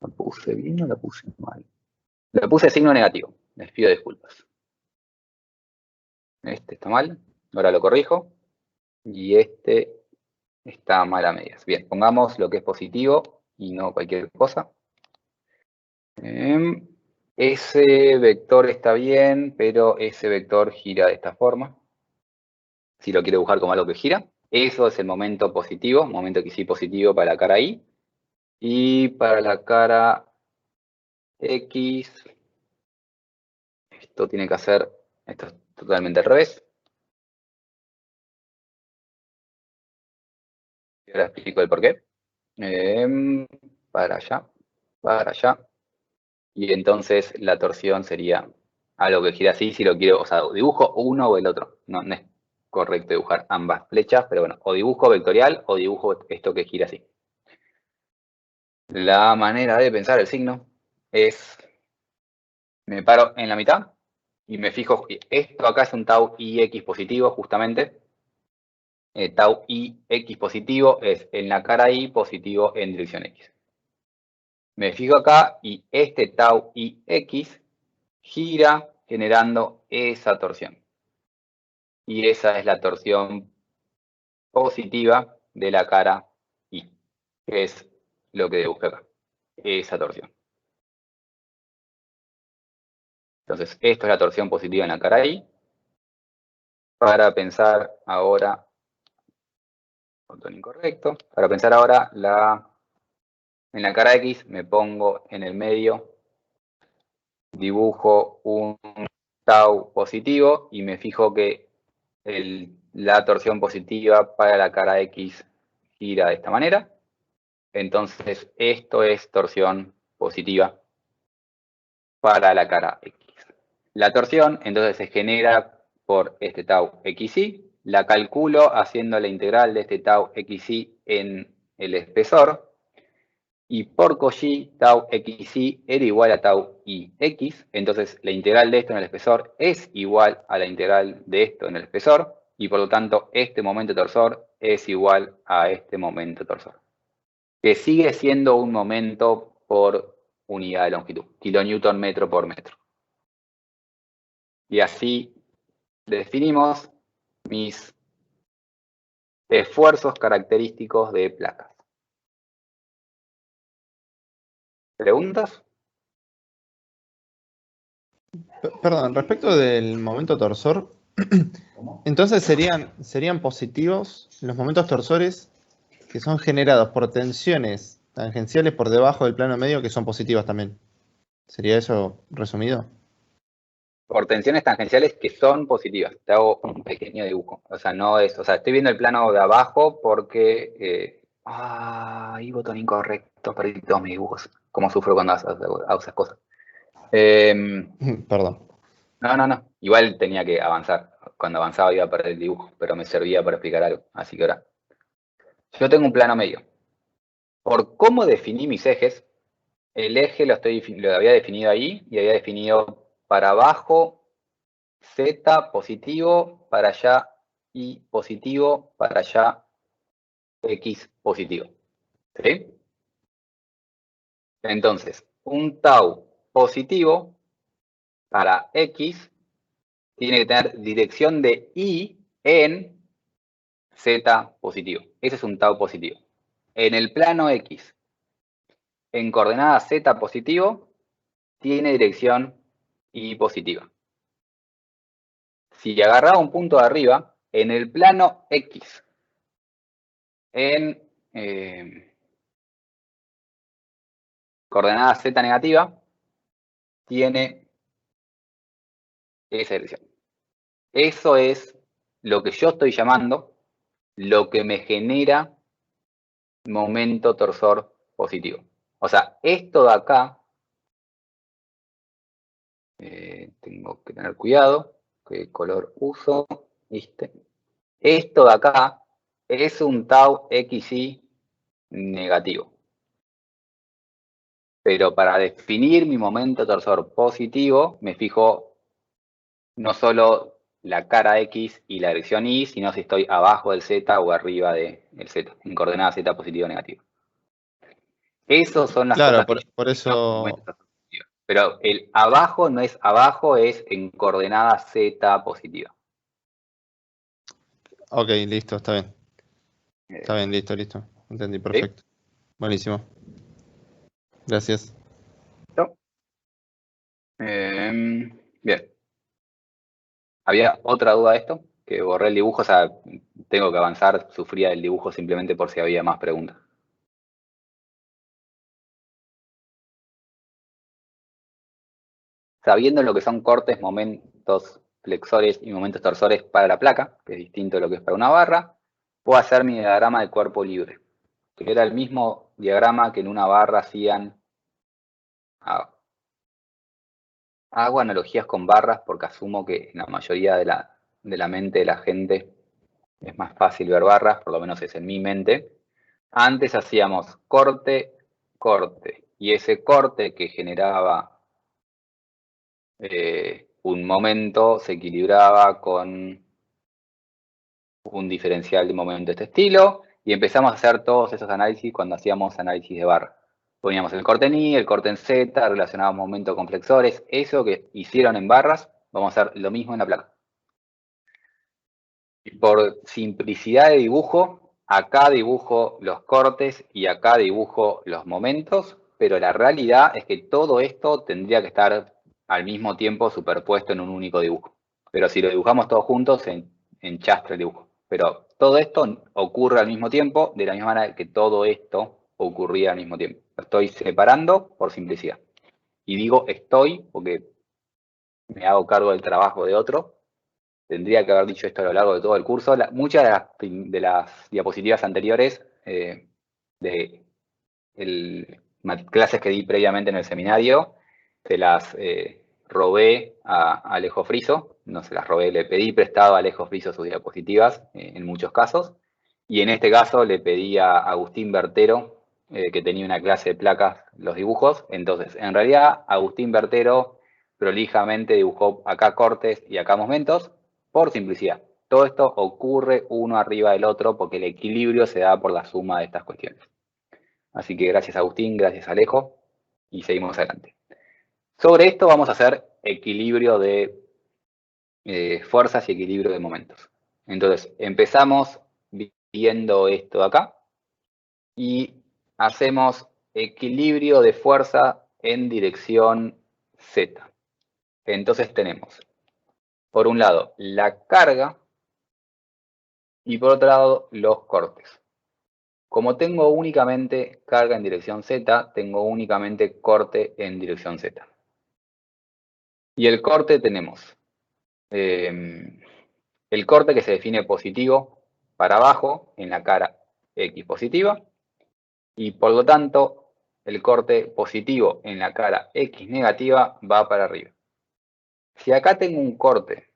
¿La puse bien o la puse mal? La puse signo negativo, les pido disculpas. Este está mal, ahora lo corrijo. Y este está mal a medias. Bien, pongamos lo que es positivo y no cualquier cosa. Ese vector está bien, pero ese vector gira de esta forma. Si lo quiero dibujar como algo que gira. Eso es el momento positivo, momento que sí positivo para la cara Y. Y para la cara X, esto tiene que hacer, esto es totalmente al revés. Y ahora explico el porqué. Para allá. Y entonces la torsión sería algo que gira así, si lo quiero, o sea, dibujo uno o el otro. No es correcto dibujar ambas flechas, pero bueno, o dibujo vectorial o dibujo esto que gira así. La manera de pensar el signo es, me paro en la mitad y me fijo, esto acá es un tau IX positivo justamente. Tau IX positivo es en la cara Y positivo en dirección X. Me fijo acá y este tau IX gira generando esa torsión. Y esa es la torsión positiva de la cara Y, que es lo que dibujé acá, esa torsión. Entonces, esto es la torsión positiva en la cara Y. Para pensar ahora, botón incorrecto, para pensar ahora en la cara X me pongo en el medio, dibujo un tau positivo y me fijo que la torsión positiva para la cara X gira de esta manera. Entonces, esto es torsión positiva para la cara X. La torsión, entonces, se genera por este tau XY. La calculo haciendo la integral de este tau XY en el espesor. Y por Cauchy, tau XY era igual a tau IX. Entonces, la integral de esto en el espesor es igual a la integral de esto en el espesor. Y por lo tanto, este momento torsor es igual a este momento torsor, que sigue siendo un momento por unidad de longitud, kilonewton metro por metro. Y así definimos mis esfuerzos característicos de placas. ¿Preguntas? Perdón, respecto del momento torsor, entonces serían positivos los momentos torsores que son generados por tensiones tangenciales por debajo del plano medio que son positivas también. ¿Sería eso resumido? Por tensiones tangenciales que son positivas. Te hago un pequeño dibujo. O sea, no es. O sea, estoy viendo el plano de abajo porque. Ahí botón incorrecto, perdí todos mis dibujos. Cómo sufro cuando hago esas cosas. Perdón. No. Igual tenía que avanzar. Cuando avanzaba iba a perder el dibujo, pero me servía para explicar algo. Así que ahora. Yo tengo un plano medio. Por cómo definí mis ejes, el eje lo había definido ahí y había definido para abajo Z positivo, para allá Y positivo, para allá X positivo. ¿Sí? Entonces, un tau positivo para X tiene que tener dirección de Y en Z positivo. Ese es un tau positivo. En el plano X, en coordenada Z positivo, tiene dirección Y positiva. Si agarraba un punto de arriba, en el plano X, en coordenada Z negativa, tiene esa dirección. Eso es lo que yo estoy llamando lo que me genera momento torsor positivo. O sea, esto de acá, tengo que tener cuidado, qué color uso, ¿viste? Esto de acá es un tau XY negativo. Pero para definir mi momento torsor positivo, me fijo no solo la cara X y la dirección Y, sino si estoy abajo del Z o arriba del Z, en coordenada Z positivo o negativo. Esas son las Claro, cosas que yo por defino como eso. momento torsor positivo. Pero el abajo no es abajo, es en coordenada Z positiva. Ok, listo, está bien. Está bien, listo. Entendí, ¿Sí? perfecto. Buenísimo. Gracias. ¿Listo? Bien. ¿Había otra duda de esto? Que borré el dibujo, o sea, tengo que avanzar, sufría el dibujo simplemente por si había más preguntas. Sabiendo lo que son cortes, momentos flexores y momentos torsores para la placa, que es distinto de lo que es para una barra, puedo hacer mi diagrama de cuerpo libre, que era el mismo diagrama que en una barra hacían. Hago analogías con barras porque asumo que en la mayoría de la mente de la gente es más fácil ver barras, por lo menos es en mi mente. Antes hacíamos corte, corte, y ese corte que generaba un momento se equilibraba con un diferencial de momento de este estilo, y empezamos a hacer todos esos análisis cuando hacíamos análisis de barra. Poníamos el corte en I, el corte en Z, relacionábamos momentos con flexores, eso que hicieron en barras, vamos a hacer lo mismo en la placa. Y por simplicidad de dibujo, acá dibujo los cortes y acá dibujo los momentos, pero la realidad es que todo esto tendría que estar al mismo tiempo superpuesto en un único dibujo. Pero si lo dibujamos todos juntos, se enchastra el dibujo. Pero todo esto ocurre al mismo tiempo, de la misma manera que todo esto ocurría al mismo tiempo. Lo estoy separando por simplicidad. Y digo estoy porque me hago cargo del trabajo de otro. Tendría que haber dicho esto a lo largo de todo el curso. Muchas de las diapositivas anteriores de clases que di previamente en el seminario, se las robé a Alejo Friso. No se las robé, le pedí prestado a Alejo Friso sus diapositivas en muchos casos. Y en este caso le pedí a Agustín Bertero, que tenía una clase de placas, los dibujos. Entonces, en realidad, Agustín Bertero prolijamente dibujó acá cortes y acá momentos por simplicidad. Todo esto ocurre uno arriba del otro porque el equilibrio se da por la suma de estas cuestiones. Así que gracias Agustín, gracias Alejo, y seguimos adelante. Sobre esto vamos a hacer equilibrio de fuerzas y equilibrio de momentos. Entonces, empezamos viendo esto de acá y hacemos equilibrio de fuerza en dirección Z. Entonces tenemos, por un lado, la carga y por otro lado, los cortes. como tengo únicamente carga en dirección Z, tengo únicamente corte en dirección Z. Y el corte tenemos el corte que se define positivo para abajo en la cara X positiva, y por lo tanto el corte positivo en la cara X negativa va para arriba. Si acá tengo un corte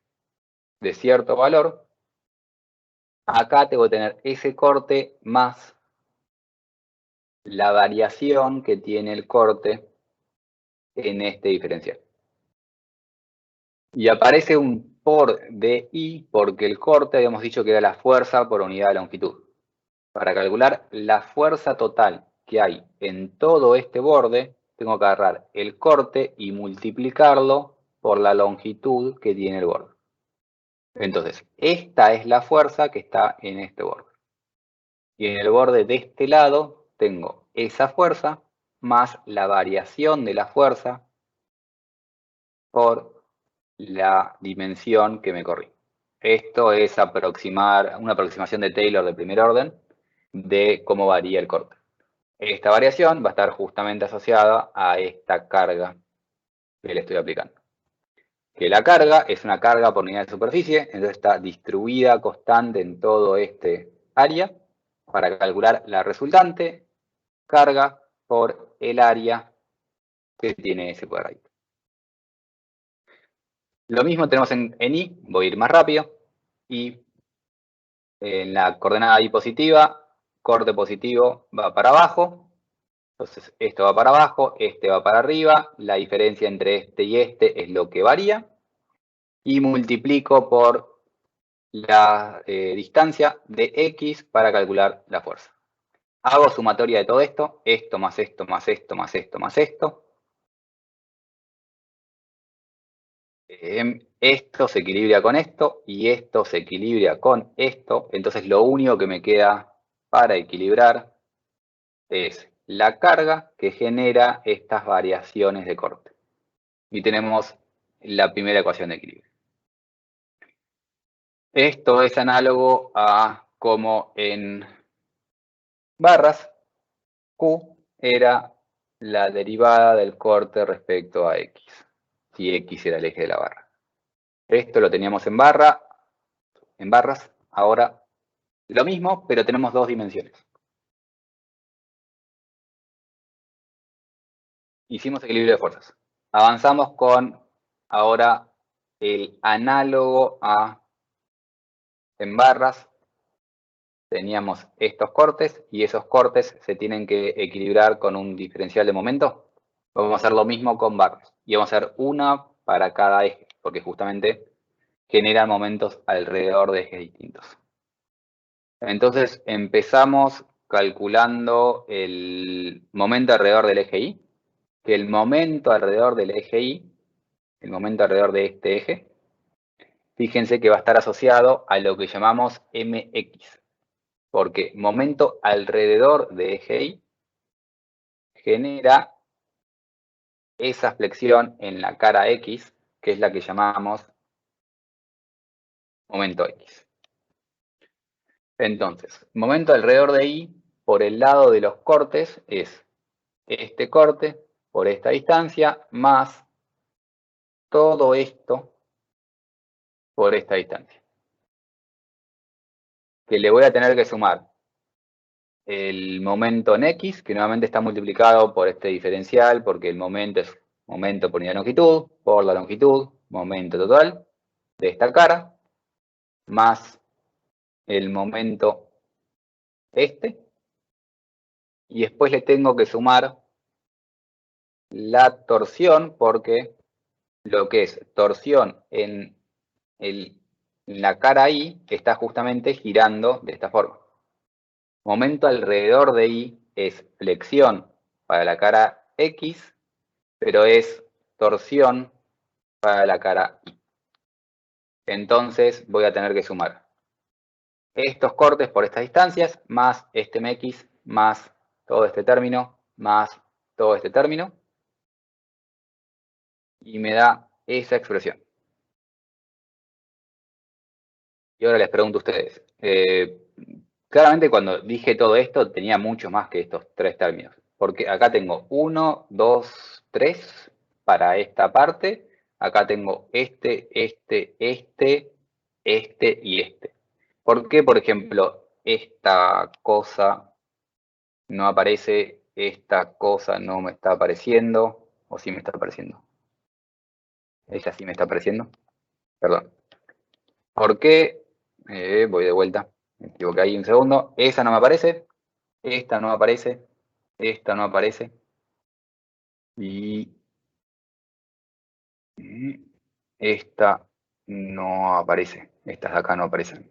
de cierto valor, acá tengo que tener ese corte más la variación que tiene el corte en este diferencial. Y aparece un por DI porque el corte habíamos dicho que era la fuerza por unidad de longitud. Para calcular la fuerza total que hay en todo este borde, tengo que agarrar el corte y multiplicarlo por la longitud que tiene el borde. Entonces, esta es la fuerza que está en este borde. Y en el borde de este lado tengo esa fuerza más la variación de la fuerza por la dimensión que me corrí. Esto es una aproximación de Taylor de primer orden de cómo varía el corte. Esta variación va a estar justamente asociada a esta carga que le estoy aplicando. Que la carga es una carga por unidad de superficie, entonces está distribuida constante en todo este área para calcular la resultante carga por el área que tiene ese cuadradito. Lo mismo tenemos en I, voy a ir más rápido, y en la coordenada I positiva, corte positivo va para abajo, entonces esto va para abajo, este va para arriba, la diferencia entre este y este es lo que varía, y multiplico por la distancia de X para calcular la fuerza. Hago sumatoria de todo esto, esto más esto más esto más esto más esto. Esto se equilibra con esto y esto se equilibra con esto. Entonces lo único que me queda para equilibrar es la carga que genera estas variaciones de corte. Y tenemos la primera ecuación de equilibrio. Esto es análogo a como en barras Q era la derivada del corte respecto a X, si X era el eje de la barra. Esto lo teníamos en barras, ahora lo mismo, pero tenemos dos dimensiones. Hicimos equilibrio de fuerzas. Avanzamos con ahora el análogo a en barras. Teníamos estos cortes y esos cortes se tienen que equilibrar con un diferencial de momento. Vamos a hacer lo mismo con barras y vamos a hacer una para cada eje, porque justamente generan momentos alrededor de ejes distintos. Entonces empezamos calculando el momento alrededor del eje Y, que el momento alrededor del eje Y, el momento alrededor de este eje, fíjense que va a estar asociado a lo que llamamos mx, porque momento alrededor de eje Y genera esa flexión en la cara X, que es la que llamamos momento X. Entonces, momento alrededor de Y, por el lado de los cortes, es este corte por esta distancia, más todo esto por esta distancia. Que le voy a tener que sumar el momento en X, que nuevamente está multiplicado por este diferencial, porque el momento es momento por unidad de longitud, por la longitud, momento total de esta cara, más el momento este, y después le tengo que sumar la torsión, porque lo que es torsión en la cara Y está justamente girando de esta forma. Momento alrededor de Y es flexión para la cara X, pero es torsión para la cara Y. Entonces voy a tener que sumar estos cortes por estas distancias, más este mx, más todo este término, más todo este término, y me da esa expresión. Y ahora les pregunto a ustedes, Claramente cuando dije todo esto tenía mucho más que estos tres términos. Porque acá tengo 1, 2, 3 para esta parte. Acá tengo este y este. ¿Por qué, por ejemplo, esta cosa no aparece, esta cosa no me está apareciendo? ¿O sí me está apareciendo? Ella sí me está apareciendo. Perdón. ¿Por qué? Voy de vuelta. Me equivoqué ahí un segundo. Esa no me aparece. Esta no aparece. Esta no aparece. Y esta no aparece. Estas de acá no aparecen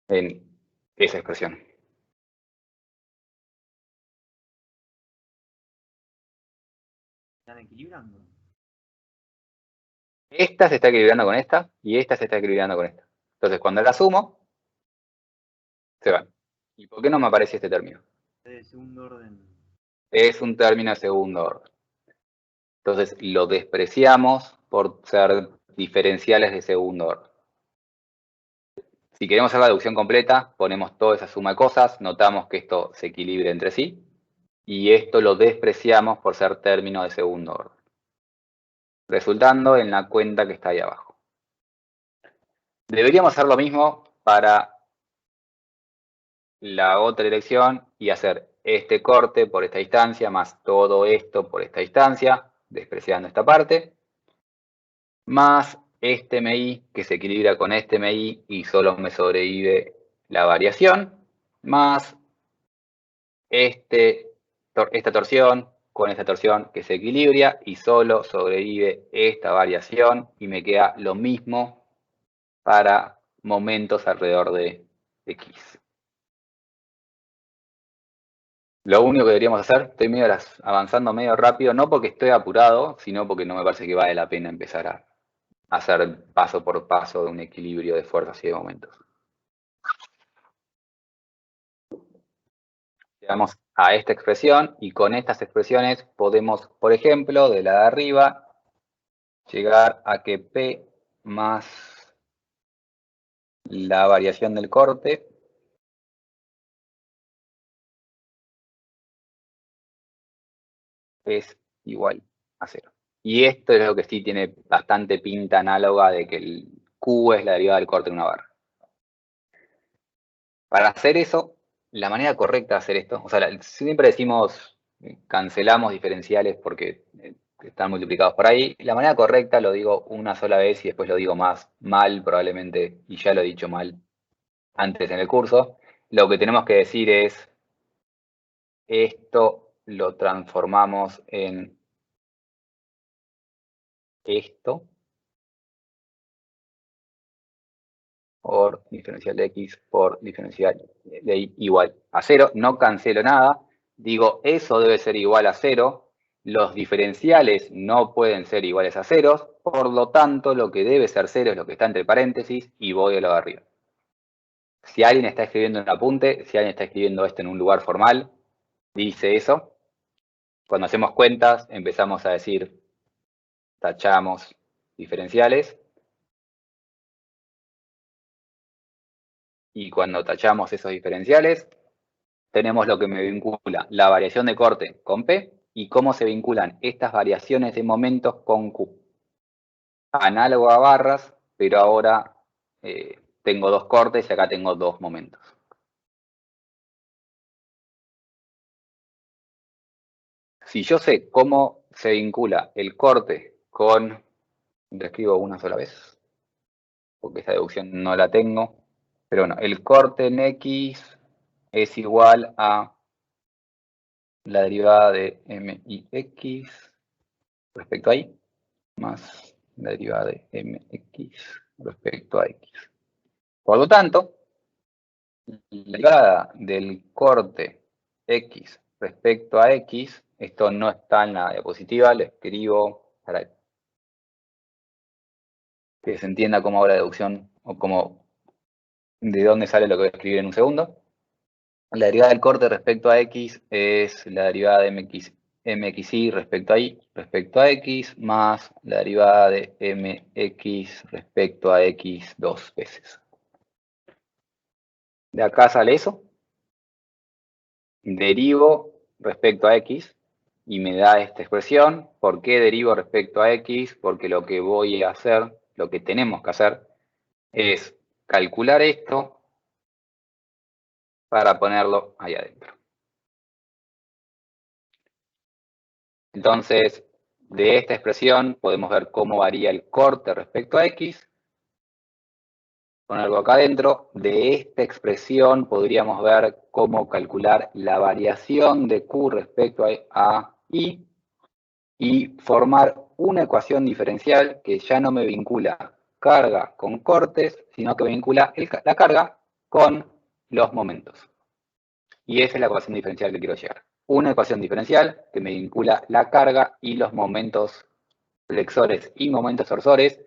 en esa expresión. ¿Están equilibrando? Esta se está equilibrando con esta y esta se está equilibrando con esta. Entonces, cuando la sumo, se van. ¿Y por qué no me aparece este término? Es de segundo orden. Es un término de segundo orden. Entonces, lo despreciamos por ser diferenciales de segundo orden. Si queremos hacer la deducción completa, ponemos toda esa suma de cosas, notamos que esto se equilibra entre sí, y esto lo despreciamos por ser término de segundo orden, resultando en la cuenta que está ahí abajo. Deberíamos hacer lo mismo para la otra dirección y hacer este corte por esta distancia más todo esto por esta distancia, despreciando esta parte, más este MI que se equilibra con este MI y solo me sobrevive la variación, más esta torsión con esta torsión que se equilibra y solo sobrevive esta variación y me queda lo mismo para momentos alrededor de X. Lo único que deberíamos hacer, estoy avanzando medio rápido, no porque estoy apurado, sino porque no me parece que vale la pena empezar a hacer paso por paso de un equilibrio de fuerzas y de momentos. Llegamos a esta expresión y con estas expresiones podemos, por ejemplo, de la de arriba, llegar a que P más la variación del corte es igual a 0. Y esto es lo que sí tiene bastante pinta análoga de que el Q es la derivada del corte en una barra. Para hacer eso, la manera correcta de hacer esto, o sea, siempre decimos cancelamos diferenciales porque están multiplicados por ahí. La manera correcta lo digo una sola vez y después lo digo más mal probablemente, y ya lo he dicho mal antes en el curso. Lo que tenemos que decir es, esto lo transformamos en esto por diferencial de x por diferencial de y igual a 0. No cancelo nada. Digo, eso debe ser igual a 0. Los diferenciales no pueden ser iguales a 0. Por lo tanto, lo que debe ser 0 es lo que está entre paréntesis y voy a lo de arriba. Si alguien está escribiendo un apunte, si alguien está escribiendo esto en un lugar formal, dice eso. Cuando hacemos cuentas, empezamos a decir, tachamos diferenciales. Y cuando tachamos esos diferenciales, tenemos lo que me vincula la variación de corte con P y cómo se vinculan estas variaciones de momentos con Q. Análogo a barras, pero ahora tengo dos cortes y acá tengo dos momentos. Si yo sé cómo se vincula el corte con... Lo escribo una sola vez, porque esta deducción no la tengo. Pero bueno, el corte en X es igual a la derivada de mx respecto a y, más la derivada de mx respecto a x. Por lo tanto, la derivada del corte x respecto a x, esto no está en la diapositiva, lo escribo para que se entienda cómo hago la deducción o cómo, de dónde sale lo que voy a escribir en un segundo. La derivada del corte respecto a x es la derivada de mxy respecto a y respecto a x más la derivada de mx respecto a x dos veces. De acá sale eso. Derivo respecto a x y me da esta expresión. ¿Por qué derivo respecto a x? Porque lo que voy a hacer, lo que tenemos que hacer, es calcular esto para ponerlo ahí adentro. Entonces, de esta expresión podemos ver cómo varía el corte respecto a x. Ponerlo acá adentro. De esta expresión podríamos ver cómo calcular la variación de q respecto a y formar una ecuación diferencial que ya no me vincula carga con cortes, sino que me vincula la carga con los momentos. Y esa es la ecuación diferencial que quiero llegar. Una ecuación diferencial que me vincula la carga y los momentos flexores y momentos torsores,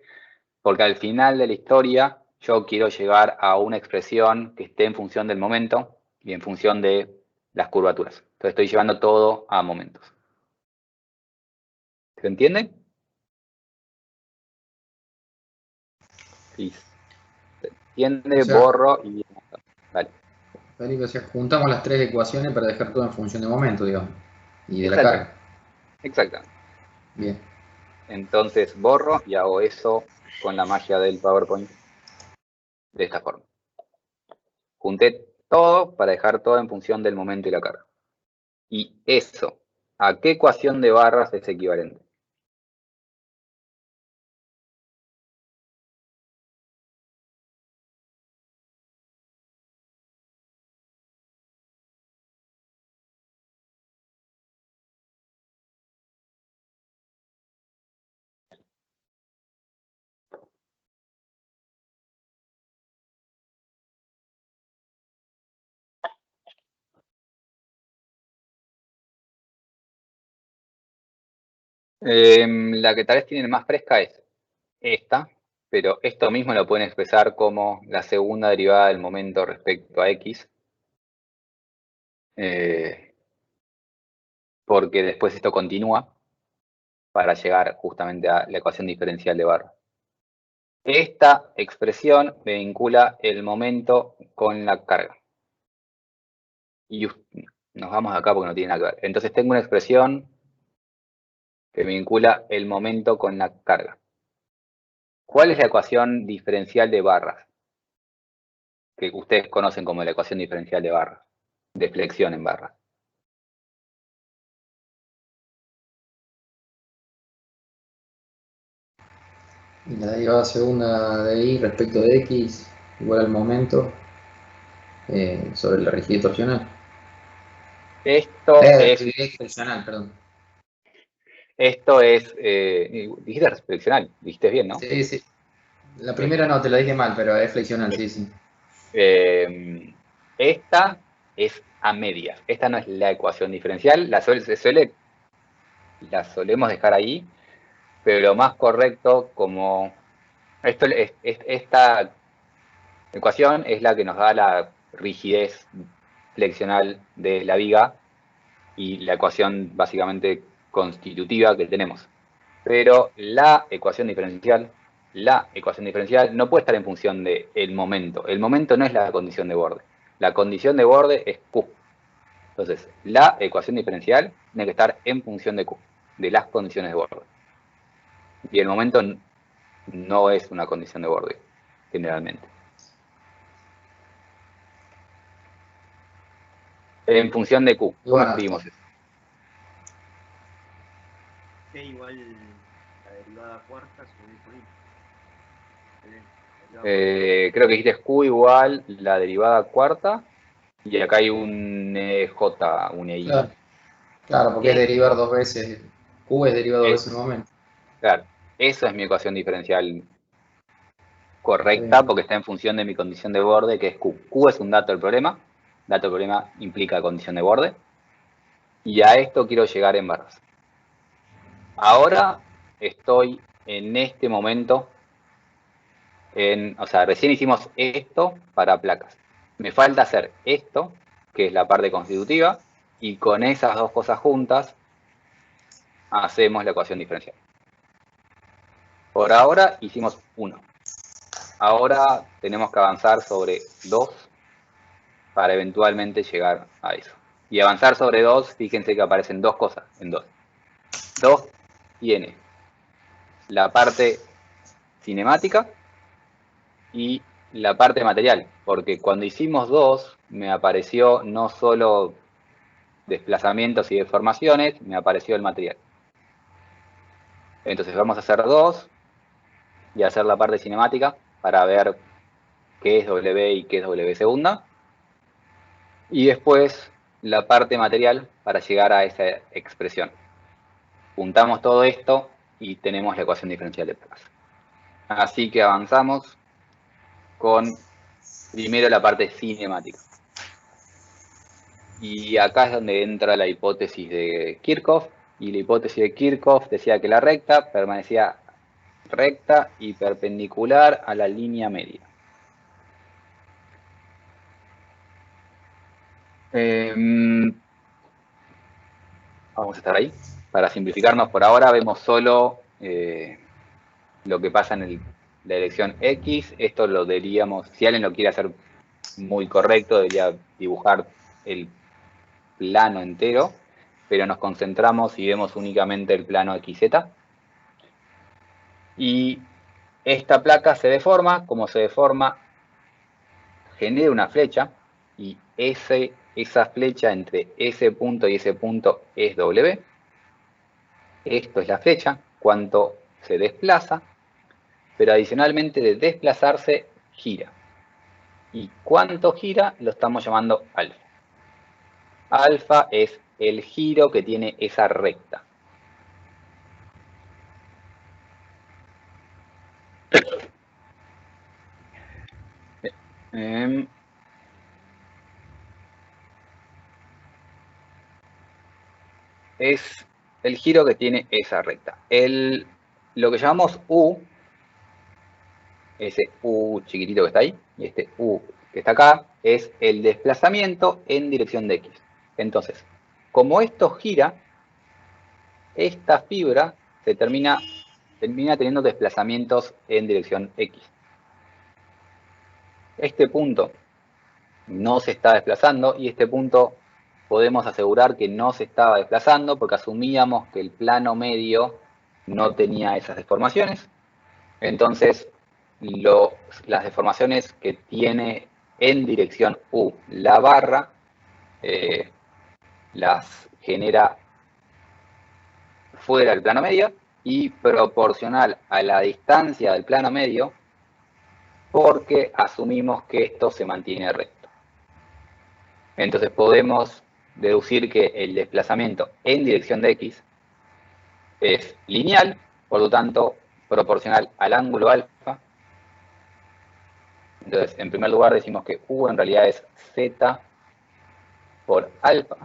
porque al final de la historia yo quiero llegar a una expresión que esté en función del momento y en función de las curvaturas. Entonces estoy llevando todo a momentos. ¿Se entiende? Sí. ¿Se entiende? O sea, borro y... Vale. Federico, o sea, juntamos las tres ecuaciones para dejar todo en función de momento, digamos, y de la Exacto. carga. Exacto. Bien. Entonces borro y hago eso con la magia del PowerPoint de esta forma. Junté todo para dejar todo en función del momento y la carga. Y eso, ¿a qué ecuación de barras es equivalente? La que tal vez tiene más fresca es esta, pero esto mismo lo pueden expresar como la segunda derivada del momento respecto a x, porque después esto continúa para llegar justamente a la ecuación diferencial de barra. Esta expresión me vincula el momento con la carga. Y nos vamos acá porque no tiene nada que ver. Entonces tengo una expresión que me vincula el momento con la carga. ¿Cuál es la ecuación diferencial de barras? Que ustedes conocen como la ecuación diferencial de barras, de flexión en barras. Y la derivada segunda de y respecto de x igual al momento sobre la rigidez torsional. Esto es, Rigidez friccional, perdón. dijiste reflexional, dijiste bien, ¿no? Sí, sí. La primera no, te la dije mal, pero es flexional, sí, sí. Esta es a medias. Esta no es la ecuación diferencial. La solemos dejar ahí, pero lo más correcto como... Esta ecuación es la que nos da la rigidez flexional de la viga y la ecuación básicamente constitutiva que tenemos. Pero la ecuación diferencial no puede estar en función del momento. El momento no es la condición de borde. La condición de borde es Q. Entonces, la ecuación diferencial tiene que estar en función de Q, de las condiciones de borde. Y el momento no es una condición de borde, generalmente. En función de Q. ¿Cómo Bueno, escribimos eso? G igual la derivada cuarta sobre por I. Creo que dijiste Q igual la derivada cuarta. Y acá hay un J, un EI. claro, claro, porque es derivar dos veces. Q es derivar dos veces el momento. Claro, esa es mi ecuación diferencial Está correcta bien. porque está en función de mi condición de borde, que es Q. Q es un dato del problema. Dato del problema implica condición de borde. Y a esto quiero llegar en barras. Ahora estoy en este momento, o sea, recién hicimos esto para placas. Me falta hacer esto, que es la parte constitutiva, y con esas dos cosas juntas hacemos la ecuación diferencial. Por ahora hicimos 1. Ahora tenemos que avanzar sobre 2 para eventualmente llegar a eso. Y avanzar sobre 2, fíjense que aparecen dos cosas en 2. 2 tiene la parte cinemática y la parte material, porque cuando hicimos 2 me apareció no solo desplazamientos y deformaciones, me apareció el material. Entonces vamos a hacer 2 y hacer la parte cinemática para ver qué es W y qué es W segunda. Y después la parte material para llegar a esa expresión. Juntamos todo esto y tenemos la ecuación diferencial de Plaza. Así que avanzamos con primero la parte cinemática. Y acá es donde entra la hipótesis de Kirchhoff. Y la hipótesis de Kirchhoff decía que la recta permanecía recta y perpendicular a la línea media. Vamos a estar ahí. Para simplificarnos por ahora vemos solo lo que pasa en la dirección X. Esto lo deberíamos, si alguien lo quiere hacer muy correcto, debería dibujar el plano entero, pero nos concentramos y vemos únicamente el plano XZ. Y esta placa se deforma, como se deforma, genera una flecha, y esa flecha entre ese punto y ese punto es W. Esto es la flecha, cuánto se desplaza, pero adicionalmente de desplazarse, gira. Y cuánto gira lo estamos llamando alfa. Alfa es el giro que tiene esa recta. Es el giro que tiene esa recta. Lo que llamamos U, ese U chiquitito que está ahí, y este U que está acá, es el desplazamiento en dirección de X. Entonces, como esto gira, esta fibra se termina teniendo desplazamientos en dirección X. Este punto no se está desplazando y este punto podemos asegurar que no se estaba desplazando porque asumíamos que el plano medio no tenía esas deformaciones. Entonces, las deformaciones que tiene en dirección U la barra las genera fuera del plano medio y proporcional a la distancia del plano medio, porque asumimos que esto se mantiene recto. Entonces podemos deducir que el desplazamiento en dirección de X es lineal, por lo tanto proporcional al ángulo alfa. Entonces, en primer lugar decimos que U en realidad es Z por alfa,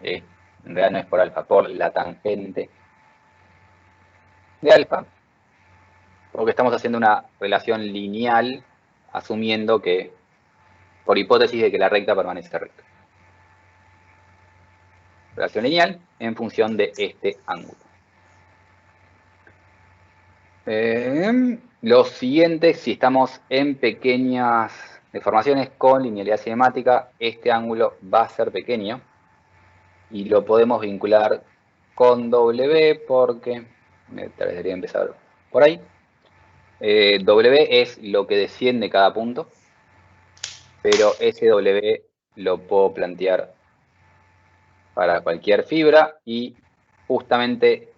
en realidad no es por alfa, por la tangente de alfa, porque estamos haciendo una relación lineal asumiendo que, por hipótesis de que la recta permanece recta. Relación lineal en función de este ángulo. Lo siguiente, si estamos en pequeñas deformaciones con linealidad cinemática, este ángulo va a ser pequeño y lo podemos vincular con W porque, tal vez debería empezar por ahí, W es lo que desciende cada punto, pero ese W lo puedo plantear para cualquier fibra y justamente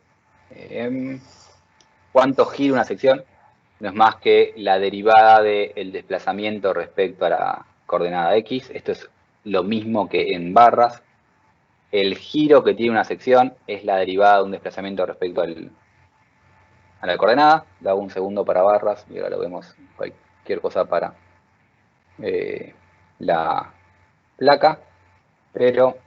cuánto gira una sección no es más que la derivada del desplazamiento respecto a la coordenada X. Esto es lo mismo que en barras. El giro que tiene una sección es la derivada de un desplazamiento respecto a la coordenada. Da un segundo para barras y ahora lo vemos cualquier cosa para la placa. Pero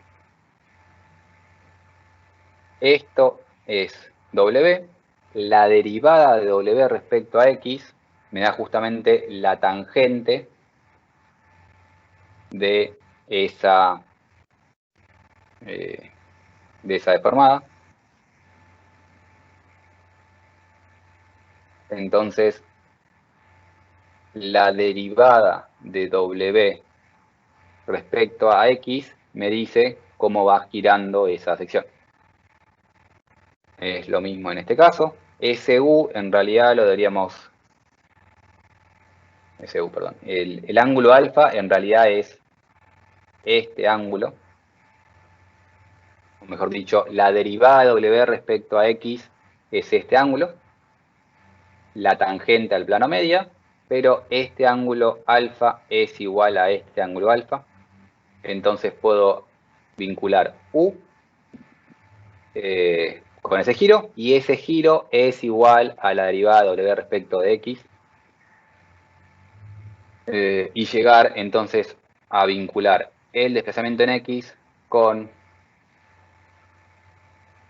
esto es W. La derivada de W respecto a X me da justamente la tangente de esa deformada. Entonces, la derivada de W respecto a X me dice cómo va girando esa sección. Es lo mismo en este caso. SU en realidad lo deberíamos... SU, perdón. El ángulo alfa en realidad es este ángulo. O mejor dicho, la derivada de W respecto a X es este ángulo. La tangente al plano media. Pero este ángulo alfa es igual a este ángulo alfa. Entonces puedo vincular U con ese giro, y ese giro es igual a la derivada de W respecto de X, y llegar entonces a vincular el desplazamiento en X con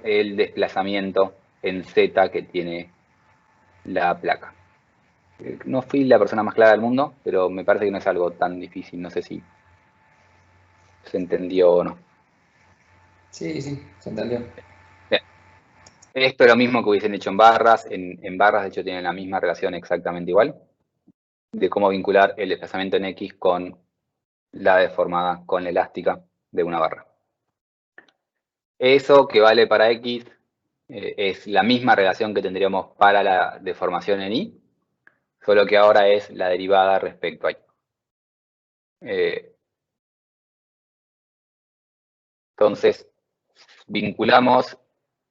el desplazamiento en Z que tiene la placa. No fui la persona más clara del mundo, pero me parece que no es algo tan difícil, no sé si se entendió o no. Sí, se entendió. Bien. Esto es lo mismo que hubiesen hecho en barras. En barras, de hecho, tienen la misma relación exactamente igual, de cómo vincular el desplazamiento en X con la deformada, con la elástica de una barra. Eso que vale para X es la misma relación que tendríamos para la deformación en Y, solo que ahora es la derivada respecto a Y. Entonces, vinculamos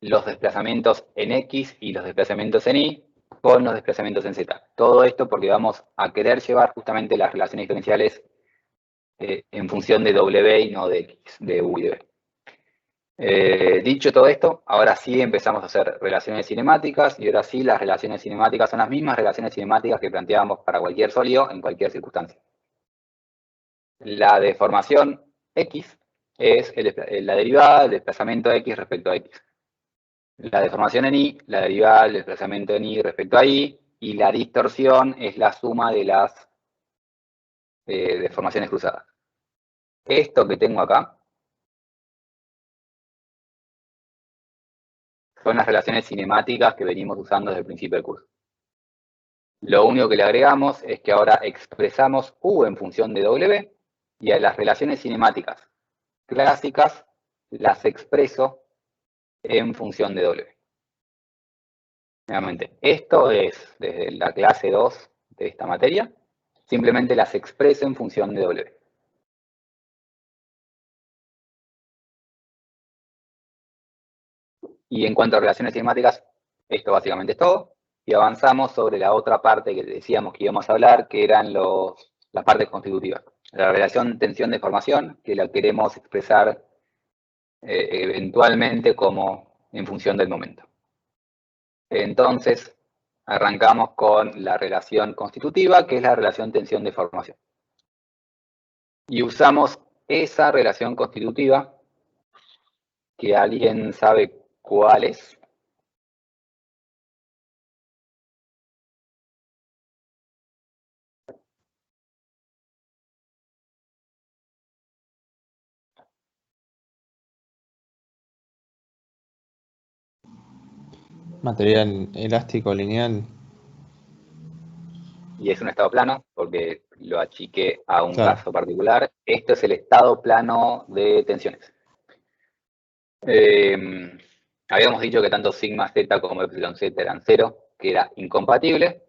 los desplazamientos en X y los desplazamientos en Y con los desplazamientos en Z. Todo esto porque vamos a querer llevar justamente las relaciones diferenciales en función de W y no de X, de U y de B. Dicho todo esto, ahora sí empezamos a hacer relaciones cinemáticas, y ahora sí las relaciones cinemáticas son las mismas relaciones cinemáticas que planteábamos para cualquier sólido en cualquier circunstancia. La deformación X es la derivada del desplazamiento X respecto a X. La deformación en Y, la derivada del desplazamiento en Y respecto a Y, y la distorsión es la suma de las deformaciones cruzadas. Esto que tengo acá son las relaciones cinemáticas que venimos usando desde el principio del curso. Lo único que le agregamos es que ahora expresamos U en función de W, y a las relaciones cinemáticas clásicas las expreso en función de W. Nuevamente, esto es desde la clase 2 de esta materia, simplemente las expreso en función de W. Y en cuanto a relaciones cinemáticas, esto básicamente es todo. Y avanzamos sobre la otra parte que decíamos que íbamos a hablar, que eran las partes constitutivas. La relación tensión-deformación, que la queremos expresar eventualmente como en función del momento. Entonces, arrancamos con la relación constitutiva, que es la relación tensión-deformación. Y usamos esa relación constitutiva, que alguien sabe cuál es. Material elástico lineal. Y es un estado plano, porque lo achiqué a un Claro. caso particular. Esto es el estado plano de tensiones. Habíamos dicho que tanto sigma z como epsilon z eran 0, que era incompatible,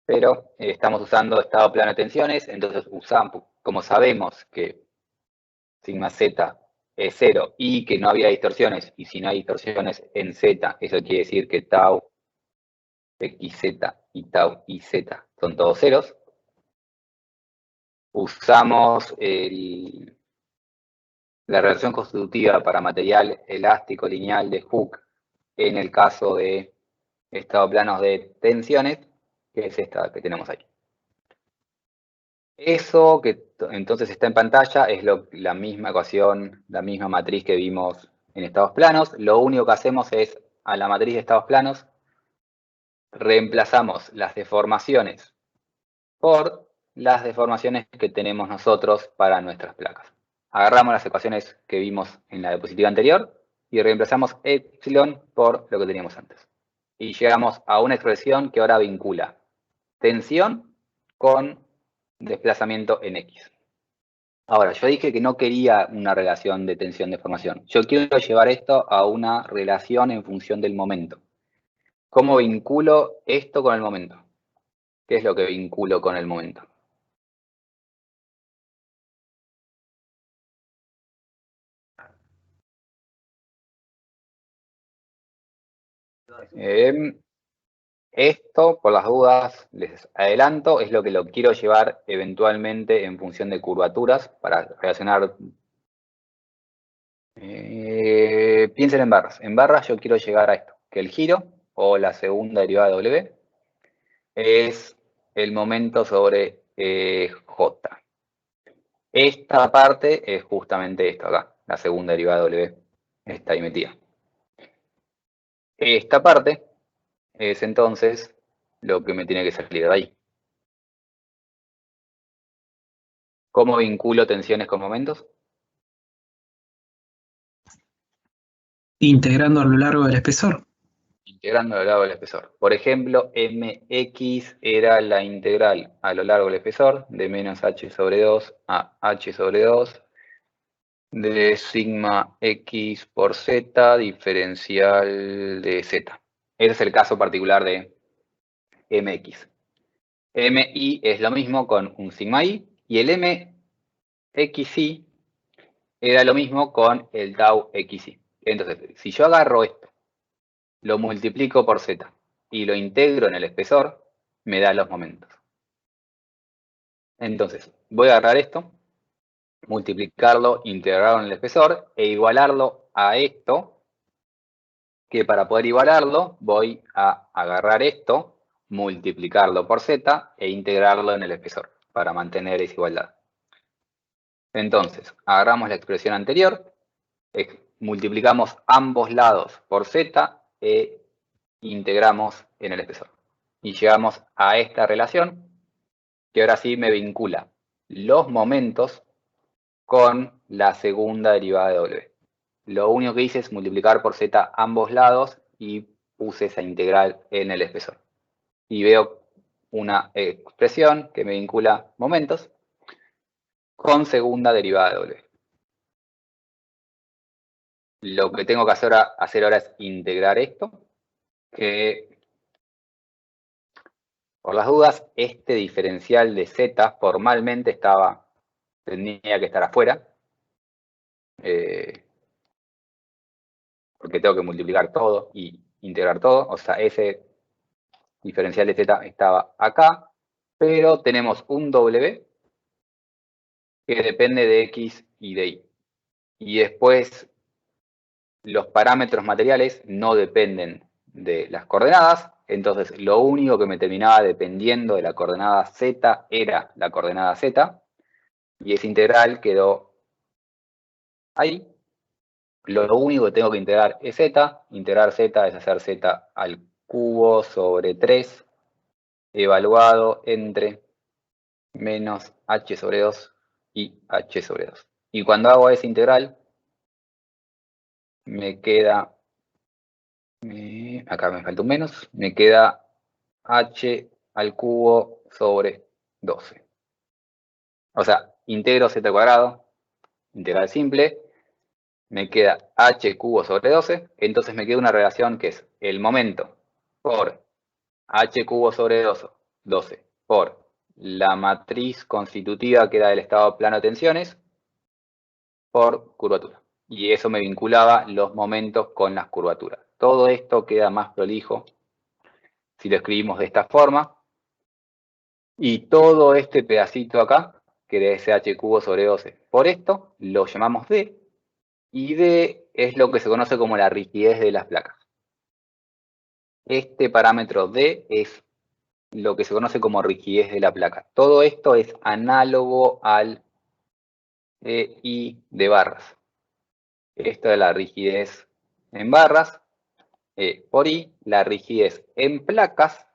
pero estamos usando estado plano de tensiones, entonces usamos, como sabemos que sigma z es 0 y que no había distorsiones, y si no hay distorsiones en z, eso quiere decir que tau xz y tau iz son todos ceros. Usamos la relación constitutiva para material elástico lineal de Hooke en el caso de estado planos de tensiones, que es esta que tenemos ahí. Eso que entonces está en pantalla es la misma ecuación, la misma matriz que vimos en estados planos. Lo único que hacemos es, a la matriz de estados planos, reemplazamos las deformaciones por las deformaciones que tenemos nosotros para nuestras placas. Agarramos las ecuaciones que vimos en la diapositiva anterior y reemplazamos epsilon por lo que teníamos antes. Y llegamos a una expresión que ahora vincula tensión con desplazamiento en X. Ahora, yo dije que no quería una relación de tensión-deformación. Yo quiero llevar esto a una relación en función del momento. ¿Cómo vinculo esto con el momento? ¿Qué es lo que vinculo con el momento? Esto, por las dudas, les adelanto, es lo que lo quiero llevar eventualmente en función de curvaturas para relacionar. Piensen en barras. En barras yo quiero llegar a esto, que el giro o la segunda derivada de W es el momento sobre J. Esta parte es justamente esto acá, la segunda derivada de W, está ahí metida. Esta parte es entonces lo que me tiene que salir de ahí. ¿Cómo vinculo tensiones con momentos? Integrando a lo largo del espesor. Integrando a lo largo del espesor. Por ejemplo, mx era la integral a lo largo del espesor de menos h sobre 2 a h sobre 2 de sigma x por z diferencial de z. Ese es el caso particular de mx. Mi es lo mismo con un sigma i y el mxi era lo mismo con el tau xi. Entonces, si yo agarro esto, lo multiplico por z y lo integro en el espesor, me da los momentos. Entonces, voy a agarrar esto, multiplicarlo, integrarlo en el espesor e igualarlo a esto, que para poder igualarlo voy a agarrar esto, multiplicarlo por z e integrarlo en el espesor para mantener esa igualdad. Entonces, agarramos la expresión anterior, multiplicamos ambos lados por z e integramos en el espesor. Y llegamos a esta relación que ahora sí me vincula los momentos con la segunda derivada de W. Lo único que hice es multiplicar por z ambos lados y puse esa integral en el espesor. Y veo una expresión que me vincula momentos con segunda derivada de W. Lo que tengo que hacer ahora es integrar esto, que por las dudas, este diferencial de z formalmente tenía que estar afuera, porque tengo que multiplicar todo y integrar todo, o sea, ese diferencial de z estaba acá, pero tenemos un w que depende de x y de y. Y después los parámetros materiales no dependen de las coordenadas, entonces lo único que me terminaba dependiendo de la coordenada z era la coordenada z, y esa integral quedó ahí. Lo único que tengo que integrar es z. Integrar z es hacer z al cubo sobre 3 evaluado entre menos h sobre 2 y h sobre 2. Y cuando hago esa integral, me queda, acá me falta un menos, me queda h al cubo sobre 12. O sea, integro z al cuadrado, integral simple, me queda h cubo sobre 12, entonces me queda una relación que es el momento por h cubo sobre 12 por la matriz constitutiva que da el estado plano de tensiones por curvatura. Y eso me vinculaba los momentos con las curvaturas. Todo esto queda más prolijo si lo escribimos de esta forma. Y todo este pedacito acá, que es h cubo sobre 12 por esto, lo llamamos D. Y D es lo que se conoce como la rigidez de las placas. Este parámetro D es lo que se conoce como rigidez de la placa. Todo esto es análogo al I de barras. Esto es la rigidez en barras por I. La rigidez en placas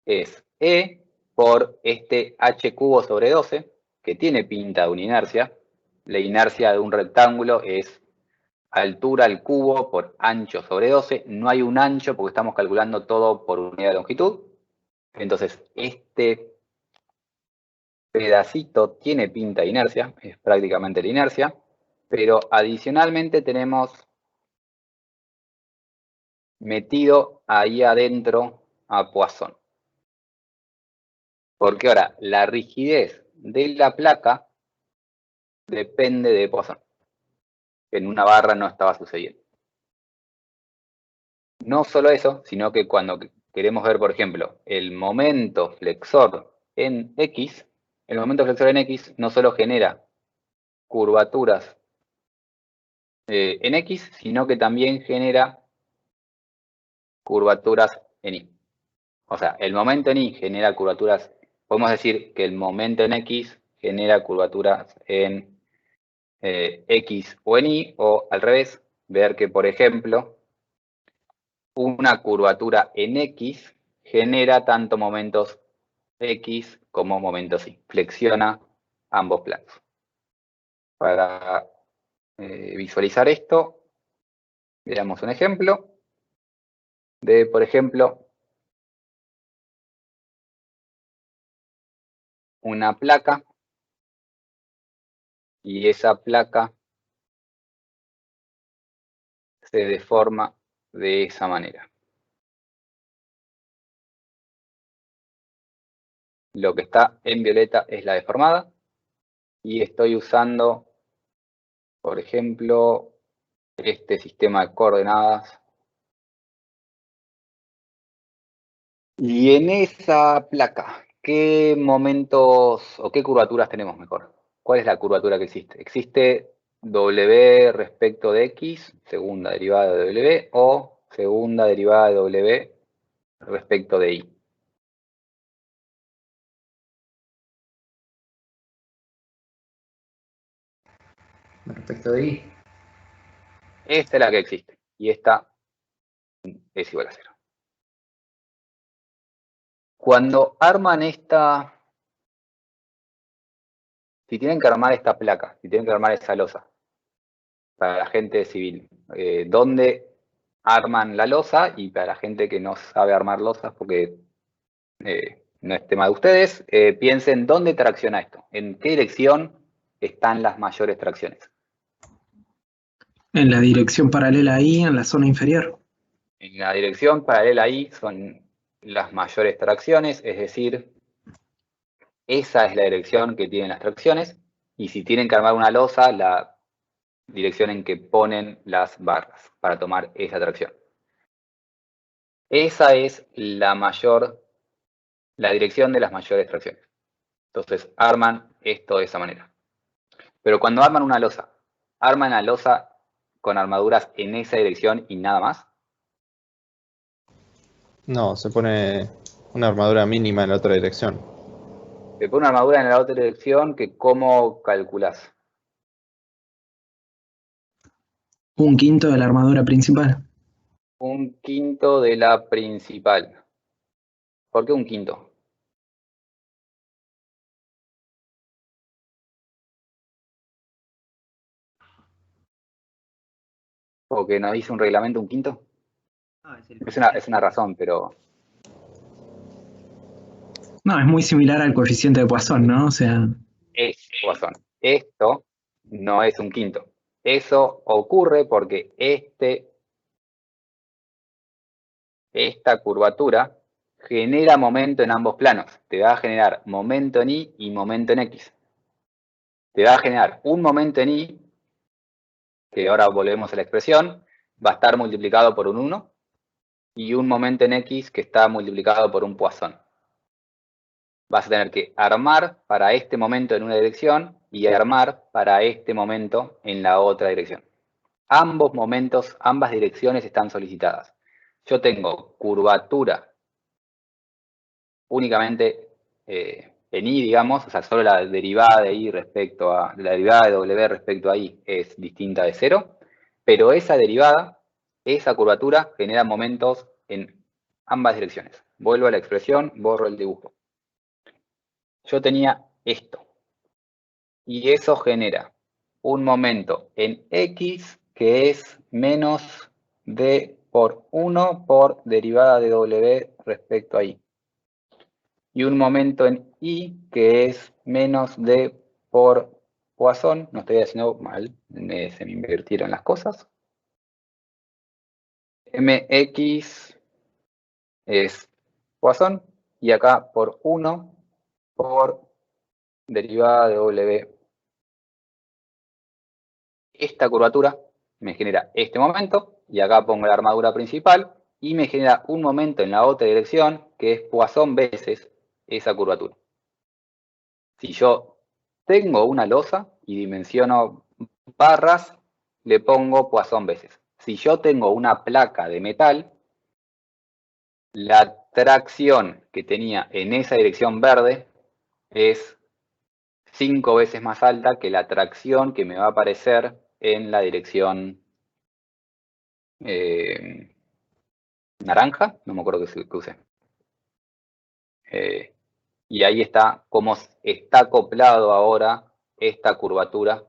es E por este h cubo sobre 12, que tiene pinta de una inercia. La inercia de un rectángulo es altura al cubo por ancho sobre 12. No hay un ancho porque estamos calculando todo por unidad de longitud. Entonces, este pedacito tiene pinta de inercia, es prácticamente la inercia, pero adicionalmente tenemos metido ahí adentro a Poisson. Porque ahora la rigidez de la placa depende de Poisson. En una barra no estaba sucediendo. No solo eso, sino que cuando queremos ver, por ejemplo, el momento flexor en X, el momento flexor en X no solo genera curvaturas en X, sino que también genera curvaturas en Y. O sea, el momento en Y genera curvaturas, podemos decir que el momento en X genera curvaturas en X o en Y, o al revés, ver que, por ejemplo, una curvatura en X genera tanto momentos X como momentos Y. Flexiona ambos planos. Para visualizar esto, veamos un ejemplo de, por ejemplo, una placa, y esa placa se deforma de esa manera. Lo que está en violeta es la deformada, y estoy usando, por ejemplo, este sistema de coordenadas. Y en esa placa, ¿qué momentos o qué curvaturas tenemos mejor? ¿Cuál es la curvatura que existe? ¿Existe W respecto de X, segunda derivada de W, o segunda derivada de W respecto de Y? Respecto de Y. Esta es la que existe, y esta es igual a 0. Cuando arman esta, si tienen que armar esta placa, si tienen que armar esa losa, para la gente civil, ¿dónde arman la losa? Y para la gente que no sabe armar losas, porque no es tema de ustedes, piensen dónde tracciona esto, en qué dirección están las mayores tracciones. En la dirección paralela ahí, en la zona inferior. En la dirección paralela ahí son las mayores tracciones, es decir, esa es la dirección que tienen las tracciones, y si tienen que armar una losa, la dirección en que ponen las barras para tomar esa tracción. Esa es la dirección de las mayores tracciones. Entonces arman esto de esa manera. Pero cuando arman una losa, ¿arman la losa con armaduras en esa dirección y nada más? No, se pone una armadura mínima en la otra dirección. Se pone una armadura en la otra dirección, que ¿cómo calculás? Un quinto de la armadura principal. Un quinto de la principal. ¿Por qué un quinto? ¿Porque nos dice un reglamento un quinto? Es una razón, pero... No, es muy similar al coeficiente de Poisson, ¿no? O sea, Es Poisson. Esto no es un quinto. Eso ocurre porque esta curvatura genera momento en ambos planos. Te va a generar momento en Y y momento en X. Te va a generar un momento en Y, que ahora volvemos a la expresión, va a estar multiplicado por un 1, y un momento en X que está multiplicado por un Poisson. Vas a tener que armar para este momento en una dirección y armar para este momento en la otra dirección. Ambos momentos, ambas direcciones están solicitadas. Yo tengo curvatura únicamente en Y, digamos, o sea, solo la derivada de Y respecto a, la derivada de W respecto a Y es distinta de 0, pero esa derivada, esa curvatura genera momentos en ambas direcciones. Vuelvo a la expresión, borro el dibujo. Yo tenía esto, y eso genera un momento en X que es menos D por 1 por derivada de W respecto a Y. y un momento en I que es menos D por Poisson. No estoy haciendo mal, se me invirtieron las cosas. Mx es Poisson y acá por 1 por derivada de W. Esta curvatura me genera este momento y acá pongo la armadura principal y me genera un momento en la otra dirección que es Poisson veces esa curvatura. Si yo tengo una losa y dimensiono barras, le pongo Poisson veces. Si yo tengo una placa de metal, la tracción que tenía en esa dirección verde es 5 veces más alta que la tracción que me va a aparecer en la dirección naranja, no me acuerdo qué usé. Y ahí está cómo está acoplado ahora esta curvatura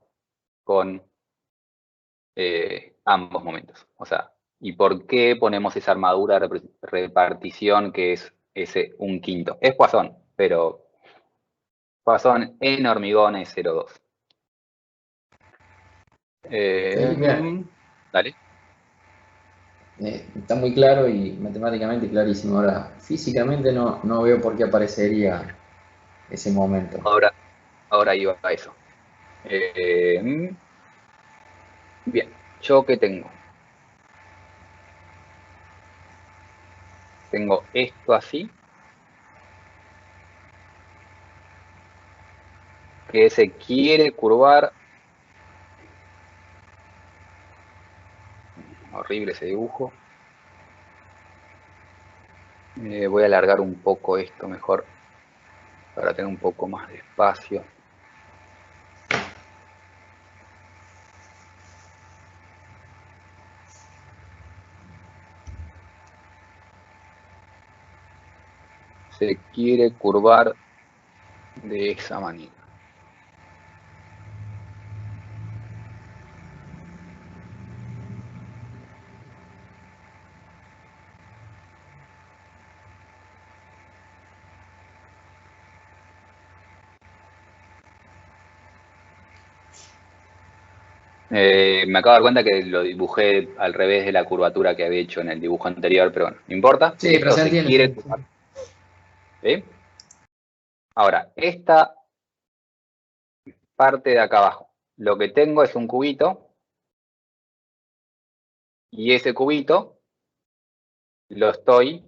con ambos momentos. O sea, ¿y por qué ponemos esa armadura de repartición que es ese 1/5? Es Poisson, pero Poisson en hormigón es 0,2. Dale. Está muy claro y matemáticamente clarísimo. Ahora, físicamente no veo por qué aparecería ese momento. Ahora iba a eso. Bien, ¿yo qué tengo? Tengo esto así, que se quiere curvar. Horrible ese dibujo. Voy a alargar un poco esto mejor para tener un poco más de espacio. Se quiere curvar de esa manera. Me acabo de dar cuenta que lo dibujé al revés de la curvatura que había hecho en el dibujo anterior, pero bueno, no importa. Sí, pero se entiende. Quiere curvar. ¿Sí? Ahora, esta parte de acá abajo, lo que tengo es un cubito y ese cubito lo estoy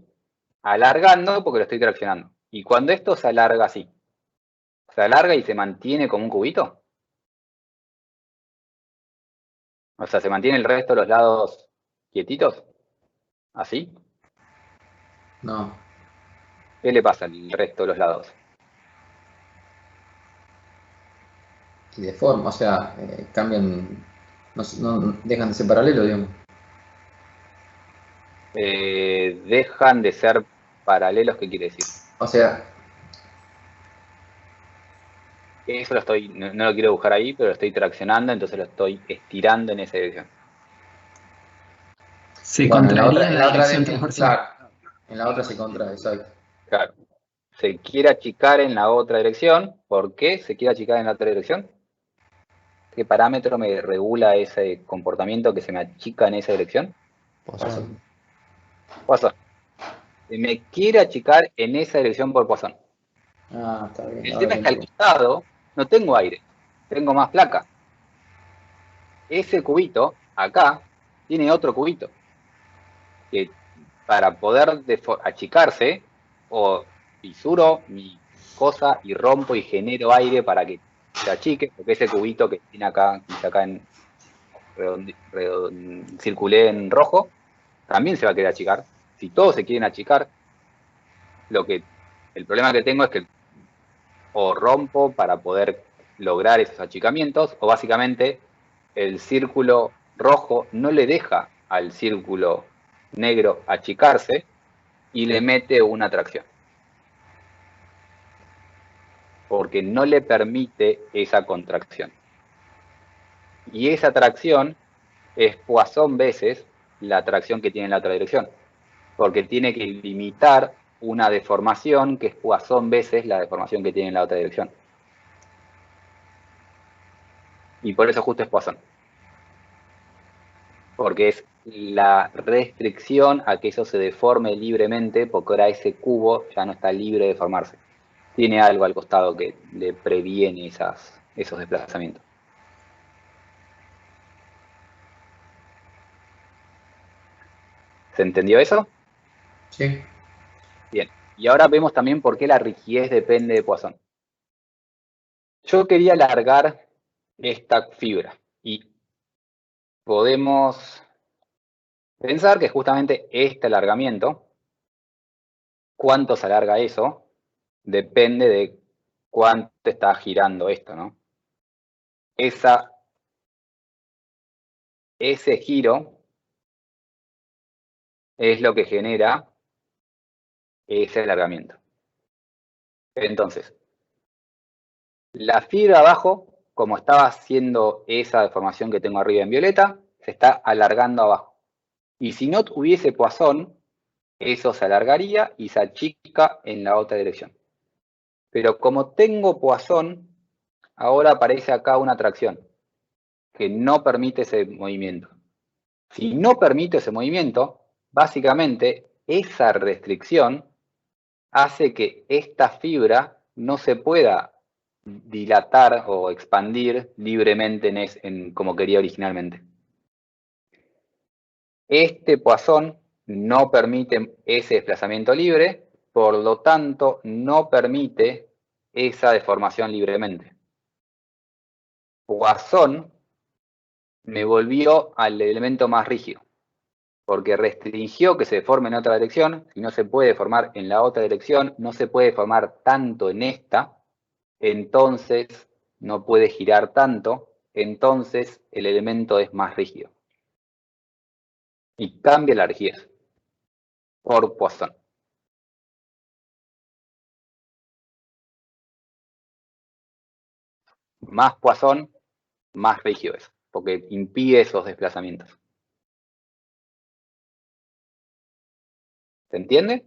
alargando porque lo estoy traccionando. Y cuando esto se alarga así, se alarga y se mantiene como un cubito. O sea, se mantiene el resto de los lados quietitos. ¿Así? No. ¿Qué le pasa al resto de los lados? Y de forma, o sea, cambian, no dejan de ser paralelos, digamos. Dejan de ser paralelos, ¿qué quiere decir? O sea, Eso no lo quiero dibujar ahí, pero lo estoy traccionando, entonces lo estoy estirando en esa dirección. Se bueno, contraería en la dirección transversal. Claro, en la otra se contrae, exacto. Claro. Se quiere achicar en la otra dirección. ¿Por qué se quiere achicar en la otra dirección? ¿Qué parámetro me regula ese comportamiento que se me achica en esa dirección? Poisson. Poisson. Se me quiere achicar en esa dirección por Poisson. Ah, está bien. El tema es que al costado no tengo aire, tengo más placa. Ese cubito, acá, tiene otro cubito. Que para poder achicarse, o fisuro mi cosa y rompo y genero aire para que se achique, porque ese cubito que tiene acá, quizá acá circulé en rojo, también se va a querer achicar. Si todos se quieren achicar, el problema que tengo es que o rompo para poder lograr esos achicamientos, o básicamente el círculo rojo no le deja al círculo negro achicarse y le mete una tracción. Porque no le permite esa contracción. Y esa tracción es Poisson veces la tracción que tiene en la otra dirección. Porque tiene que limitar una deformación que es Poisson veces la deformación que tiene en la otra dirección. Y por eso justo es Poisson. Porque es la restricción a que eso se deforme libremente, porque ahora ese cubo ya no está libre de formarse. Tiene algo al costado que le previene esos desplazamientos. ¿Se entendió eso? Sí. Bien. Y ahora vemos también por qué la rigidez depende de Poisson. Yo quería alargar esta fibra y podemos pensar que justamente este alargamiento, cuánto se alarga eso, depende de cuánto está girando esto, ¿no? Ese giro es lo que genera ese alargamiento. Entonces, la fibra abajo, como estaba haciendo esa deformación que tengo arriba en violeta, se está alargando abajo. Y si no hubiese Poisson, eso se alargaría y se achica en la otra dirección. Pero como tengo Poisson, ahora aparece acá una atracción que no permite ese movimiento. Si no permite ese movimiento, básicamente esa restricción hace que esta fibra no se pueda dilatar o expandir libremente como quería originalmente. Este Poisson no permite ese desplazamiento libre, por lo tanto no permite esa deformación libremente. Poisson me volvió al elemento más rígido, porque restringió que se deforme en otra dirección. Si no se puede formar en la otra dirección, no se puede formar tanto en esta, entonces no puede girar tanto, entonces el elemento es más rígido. Y cambia la rigidez por Poisson. Más Poisson, más rígido es, porque impide esos desplazamientos. ¿Se entiende?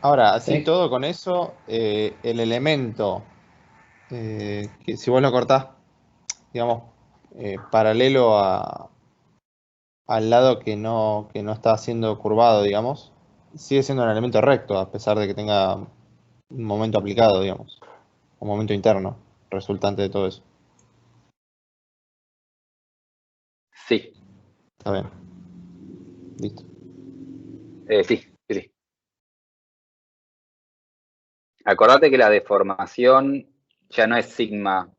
Ahora, así Sí. todo con eso, el elemento, que si vos lo cortás, digamos, paralelo al lado que no está siendo curvado, digamos, sigue siendo un elemento recto, a pesar de que tenga un momento aplicado, digamos, un momento interno, resultante de todo eso. Sí. Está bien. Listo. Sí. Acordate que la deformación ya no es sigma.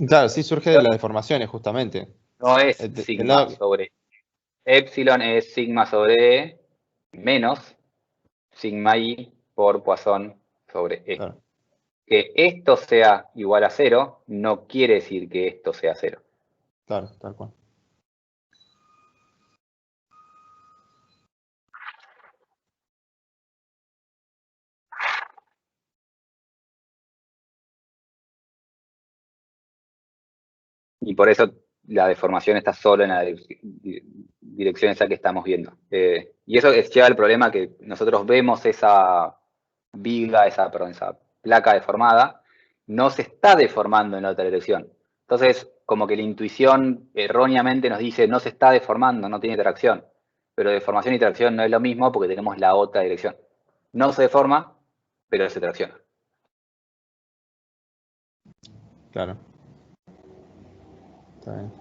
Claro, sí surge de las deformaciones, justamente. No es Del sigma lado- sobre epsilon, es sigma sobre E menos sigma I por Poisson sobre E. claro. Que esto sea igual a 0 no quiere decir que esto sea 0. Claro, tal cual. Y por eso la deformación está solo en la dirección esa que estamos viendo. Y eso lleva al problema que nosotros vemos esa viga, esa placa deformada, no se está deformando en la otra dirección. Entonces, como que la intuición erróneamente nos dice no se está deformando, no tiene tracción. Pero deformación y tracción no es lo mismo porque tenemos la otra dirección. No se deforma, pero se tracciona. Claro. Está bien.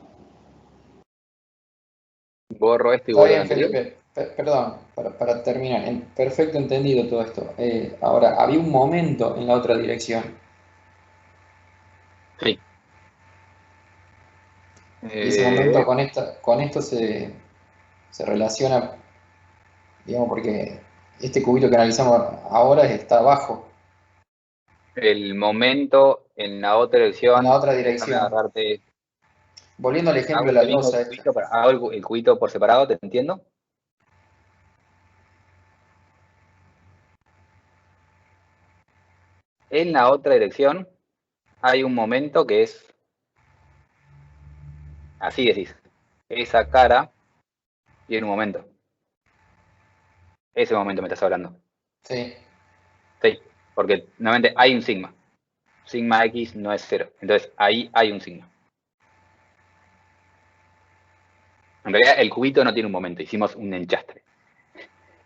Borro esto y Está vuelvo al bien, anterior. Felipe. Perdón, para terminar. Perfecto entendido todo esto. Ahora, había un momento en la otra dirección. Sí. Y ese momento con esto se relaciona, digamos, porque este cubito que analizamos ahora está abajo, El momento en la otra en la dirección, otra déjame dirección. agarrarte. Volviendo al ejemplo Hago de la el mismo losa esta. cubito, hago el cubito por separado, ¿te entiendo? En la otra dirección hay un momento que es Así decís, esa cara tiene un momento. Ese momento me estás hablando. Sí. Sí, porque nuevamente hay un sigma. Sigma X no es 0. Entonces ahí hay un sigma. En realidad el cubito no tiene un momento, hicimos un enchastre.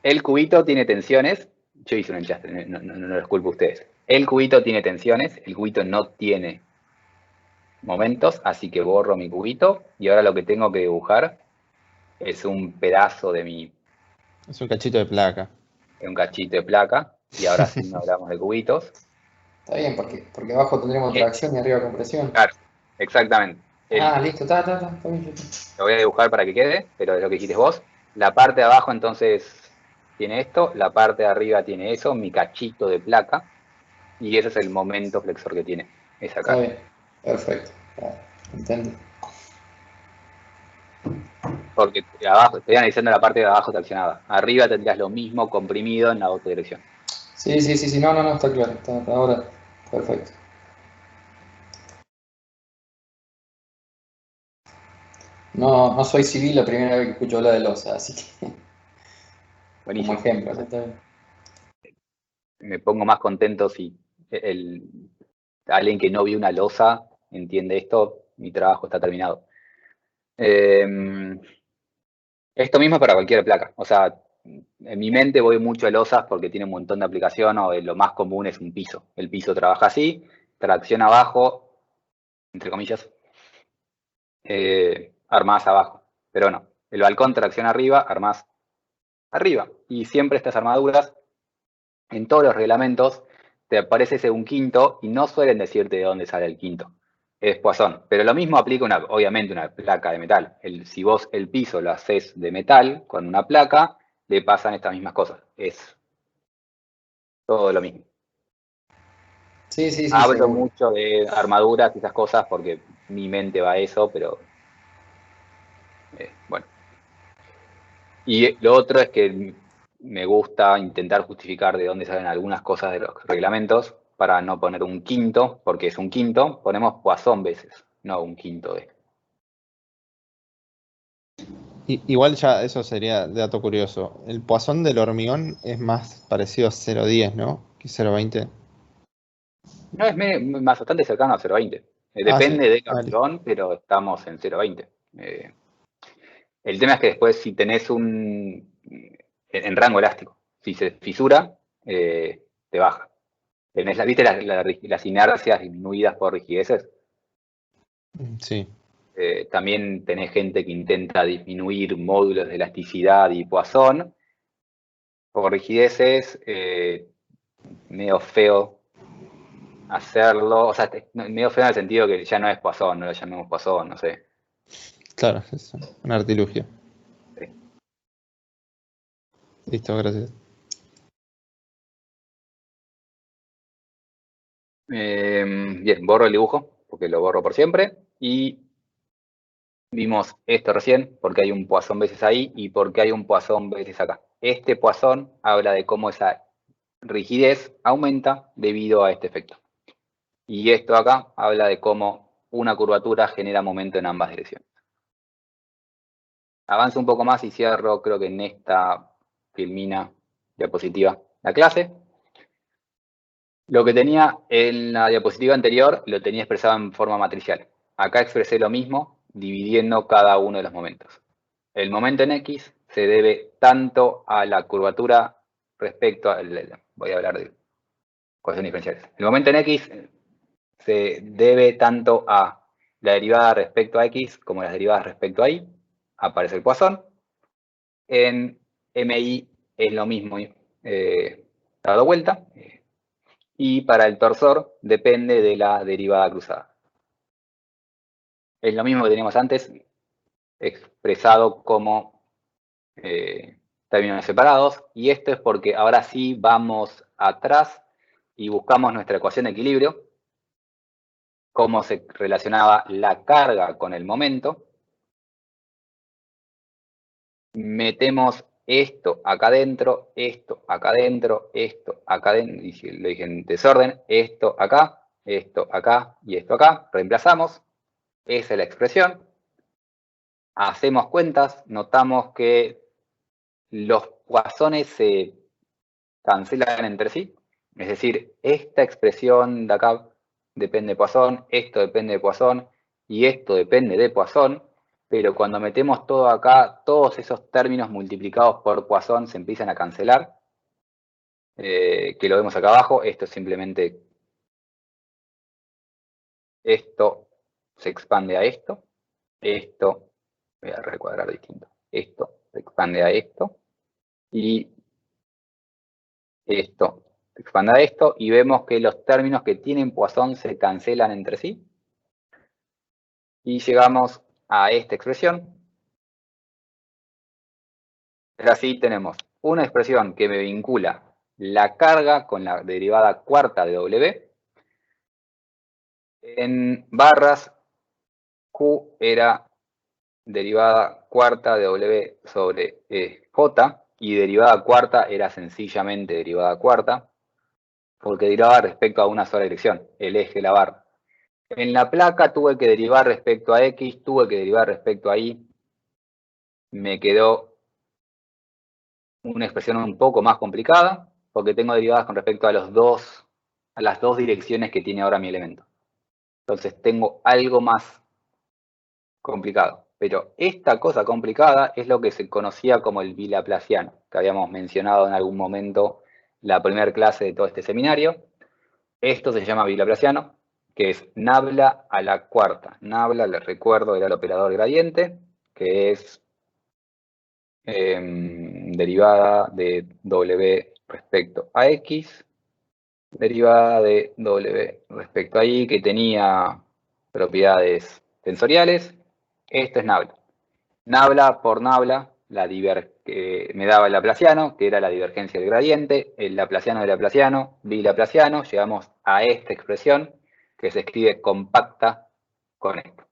El cubito tiene tensiones. Yo hice un enchastre, no los culpo a ustedes. El cubito tiene tensiones, el cubito no tiene momentos, así que borro mi cubito. Y ahora lo que tengo que dibujar es un pedazo de mi... Es un cachito de placa. Un cachito de placa. Y ahora sí no hablamos de cubitos. Está bien, porque abajo tendremos tracción y arriba compresión. Claro, exactamente. Listo, está bien. Lo voy a dibujar para que quede, pero es lo que dijiste vos. La parte de abajo entonces tiene esto, la parte de arriba tiene eso, mi cachito de placa, y ese es el momento flexor que tiene esa cara. Está bien, perfecto. Entiendo. Porque abajo, estoy analizando la parte de abajo traccionada. Arriba tendrías lo mismo comprimido en la otra dirección. Sí, no, está claro. Está ahora, perfecto. No soy civil, la primera vez que escucho hablar de losa, así que Buenísimo. como ejemplo. Está bien. Me pongo más contento si alguien que no vio una losa entiende esto, mi trabajo está terminado. Esto mismo es para cualquier placa. O sea, en mi mente voy mucho a losas porque tiene un montón de aplicación, o lo más común es un piso. El piso trabaja así, tracción abajo, entre comillas, armás abajo. Pero no, el balcón tracción arriba, armás arriba. Y siempre estas armaduras, en todos los reglamentos, te aparece ese un quinto y no suelen decirte de dónde sale el quinto. Es Poisson. Pero lo mismo aplica obviamente una placa de metal. Si vos el piso lo haces de metal con una placa, le pasan estas mismas cosas. Es todo lo mismo. Sí, Hablo seguro. mucho de armaduras y esas cosas porque mi mente va a eso, pero bueno. Y lo otro es que me gusta intentar justificar de dónde salen algunas cosas de los reglamentos para no poner un quinto, porque es un quinto, ponemos Poisson veces, no un quinto de. Igual ya eso sería dato curioso. El Poisson del hormigón es más parecido a 0,10, ¿no? Que 0,20. No, es más bastante cercano a 0,20. Ah, sí. Depende del Listo. hormigón, pero estamos en 0,20. El tema es que después si tenés en rango elástico, si se fisura, te baja. ¿Viste las inercias disminuidas por rigideces? Sí. También tenés gente que intenta disminuir módulos de elasticidad y Poisson por rigideces, medio feo hacerlo, o sea, medio feo en el sentido que ya no es Poisson, no lo llamemos Poisson, no sé. Claro, es un artilugio. Sí. Listo, gracias. Bien, borro el dibujo, porque lo borro por siempre, y vimos esto recién, porque hay un Poisson veces ahí y porque hay un Poisson veces acá. Este Poisson habla de cómo esa rigidez aumenta debido a este efecto. Y esto acá habla de cómo una curvatura genera momento en ambas direcciones. Avanzo un poco más y cierro, creo que en esta filmina diapositiva, la clase. Lo que tenía en la diapositiva anterior lo tenía expresado en forma matricial. Acá expresé lo mismo dividiendo cada uno de los momentos. El momento en X se debe tanto a la curvatura respecto a... Voy a hablar de ecuaciones diferenciales. El momento en X se debe tanto a la derivada respecto a X como las derivadas respecto a Y. Aparece el Poisson. En MI es lo mismo dado vuelta. Y para el torsor depende de la derivada cruzada. Es lo mismo que teníamos antes, expresado como términos separados, y esto es porque ahora sí vamos atrás y buscamos nuestra ecuación de equilibrio, cómo se relacionaba la carga con el momento. Metemos esto acá adentro, esto acá adentro, esto acá adentro, y lo dije en desorden, esto acá y esto acá, reemplazamos, esa es la expresión, hacemos cuentas, notamos que los Poissones se cancelan entre sí. Es decir, esta expresión de acá depende de Poisson, esto depende de Poisson y esto depende de Poisson, pero cuando metemos todo acá, todos esos términos multiplicados por Poisson se empiezan a cancelar, que lo vemos acá abajo. Esto es simplemente, esto se expande a esto, voy a recuadrar distinto, esto se expande a esto, y esto se expande a esto, y vemos que los términos que tienen Poisson se cancelan entre sí, y llegamos a esta expresión. Así tenemos una expresión que me vincula la carga con la derivada cuarta de W. En barras, Q era derivada cuarta de W sobre J, y derivada cuarta era sencillamente derivada cuarta, porque derivaba respecto a una sola dirección, el eje de la barra. En la placa tuve que derivar respecto a X, tuve que derivar respecto a Y. Me quedó una expresión un poco más complicada, porque tengo derivadas con respecto a las dos direcciones que tiene ahora mi elemento. Entonces tengo algo más complicado. Pero esta cosa complicada es lo que se conocía como el bilaplaciano, que habíamos mencionado en algún momento la primera clase de todo este seminario. Esto se llama bilaplaciano, que es nabla a la cuarta. Nabla, les recuerdo, era el operador gradiente, que es derivada de W respecto a X, derivada de W respecto a Y, que tenía propiedades tensoriales. Esto es nabla. Nabla por nabla, me daba el laplaciano, que era la divergencia del gradiente, el laplaciano de laplaciano, bilaplaciano, llegamos a esta expresión que se escribe compacta con esto.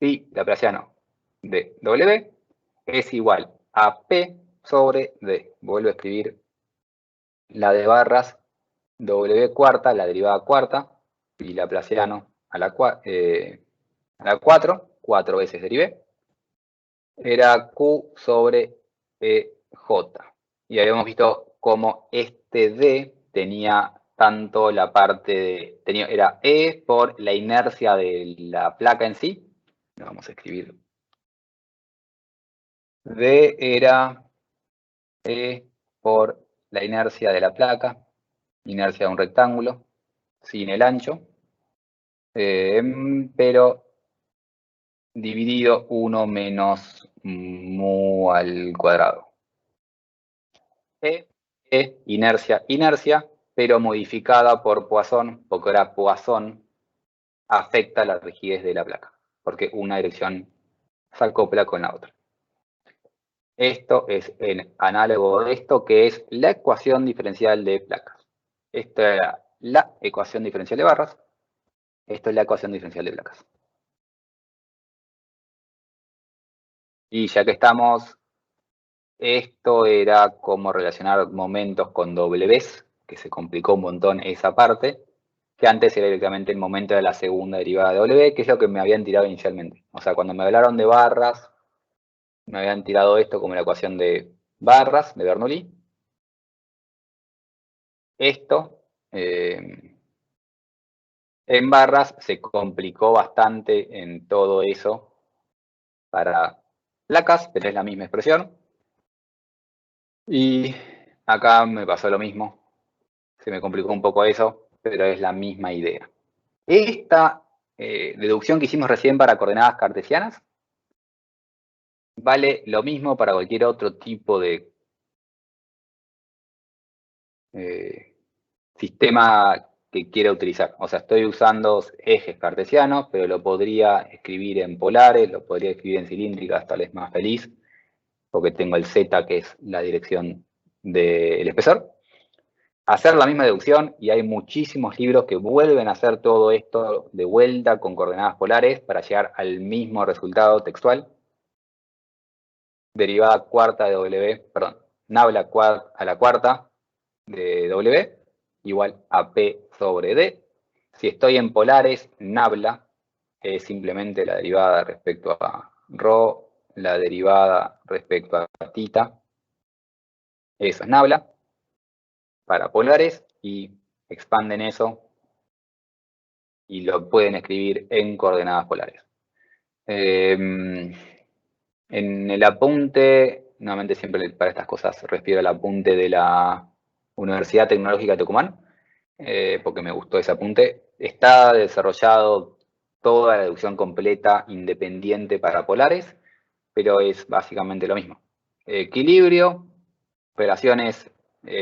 Y laplaciano de W es igual a P sobre D. Vuelvo a escribir la de barras, W cuarta, la derivada cuarta, y laplaciano a la 4, 4 veces derivé, era Q sobre EJ. Y habíamos visto cómo este D tenía tanto la parte de, era E por la inercia de la placa en sí. Lo vamos a escribir. D era E por la inercia de la placa, inercia de un rectángulo, sin el ancho, pero dividido 1 menos mu al cuadrado. Inercia, pero modificada por Poisson, porque ahora Poisson afecta la rigidez de la placa, porque una dirección se acopla con la otra. Esto es el análogo de esto, que es la ecuación diferencial de placas. Esta era la ecuación diferencial de barras, esto es la ecuación diferencial de placas. Y ya que estamos, esto era cómo relacionar momentos con Ws, que se complicó un montón esa parte, que antes era directamente el momento de la segunda derivada de W, que es lo que me habían tirado inicialmente. O sea, cuando me hablaron de barras, me habían tirado esto como la ecuación de barras de Bernoulli. Esto, en barras, se complicó bastante en todo eso para placas, pero es la misma expresión. Y acá me pasó lo mismo. Se me complicó un poco eso, pero es la misma idea. Esta deducción que hicimos recién para coordenadas cartesianas vale lo mismo para cualquier otro tipo de sistema que quiera utilizar. O sea, estoy usando ejes cartesianos, pero lo podría escribir en polares, lo podría escribir en cilíndricas, tal vez más feliz, porque tengo el z, que es la dirección del espesor. Hacer la misma deducción, y hay muchísimos libros que vuelven a hacer todo esto de vuelta con coordenadas polares para llegar al mismo resultado textual. Derivada cuarta de W, perdón, nabla a la cuarta de W igual a P sobre D. Si estoy en polares, nabla es simplemente la derivada respecto a ρ la derivada respecto a tita. Eso es nabla para polares y expanden eso y lo pueden escribir en coordenadas polares. En el apunte, nuevamente siempre para estas cosas refiero al apunte de la Universidad Tecnológica de Tucumán, porque me gustó ese apunte. Está desarrollado toda la deducción completa independiente para polares, pero es básicamente lo mismo. Equilibrio, relaciones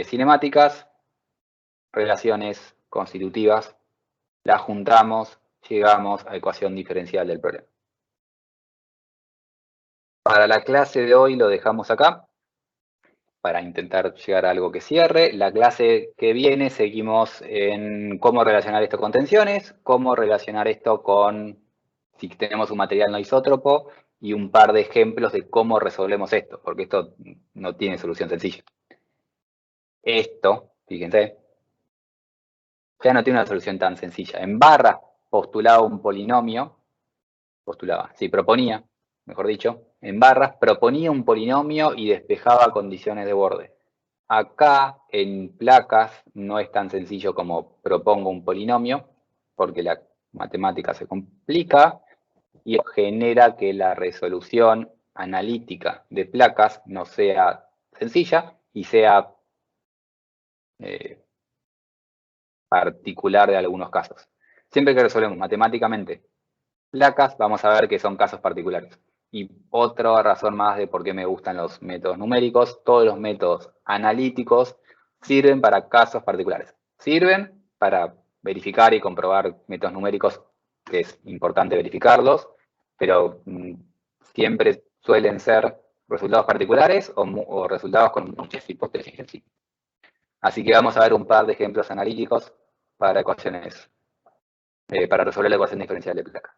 cinemáticas, relaciones constitutivas, las juntamos, llegamos a ecuación diferencial del problema. Para la clase de hoy lo dejamos acá, para intentar llegar a algo que cierre. La clase que viene seguimos en cómo relacionar esto con tensiones, cómo relacionar esto con si tenemos un material no isótropo y un par de ejemplos de cómo resolvemos esto, porque esto no tiene solución sencilla. Esto, fíjense, ya no tiene una solución tan sencilla. En barra postulaba un polinomio, proponía, mejor dicho, en barras proponía un polinomio y despejaba condiciones de borde. Acá en placas no es tan sencillo como propongo un polinomio, porque la matemática se complica y genera que la resolución analítica de placas no sea sencilla y sea particular de algunos casos. Siempre que resolvemos matemáticamente placas, vamos a ver que son casos particulares. Y otra razón más de por qué me gustan los métodos numéricos, todos los métodos analíticos sirven para casos particulares. Sirven para verificar y comprobar métodos numéricos, que es importante verificarlos, pero siempre suelen ser resultados particulares o resultados con muchas hipótesis en sí. Así que vamos a ver un par de ejemplos analíticos para ecuaciones, para resolver la ecuación diferencial de placa.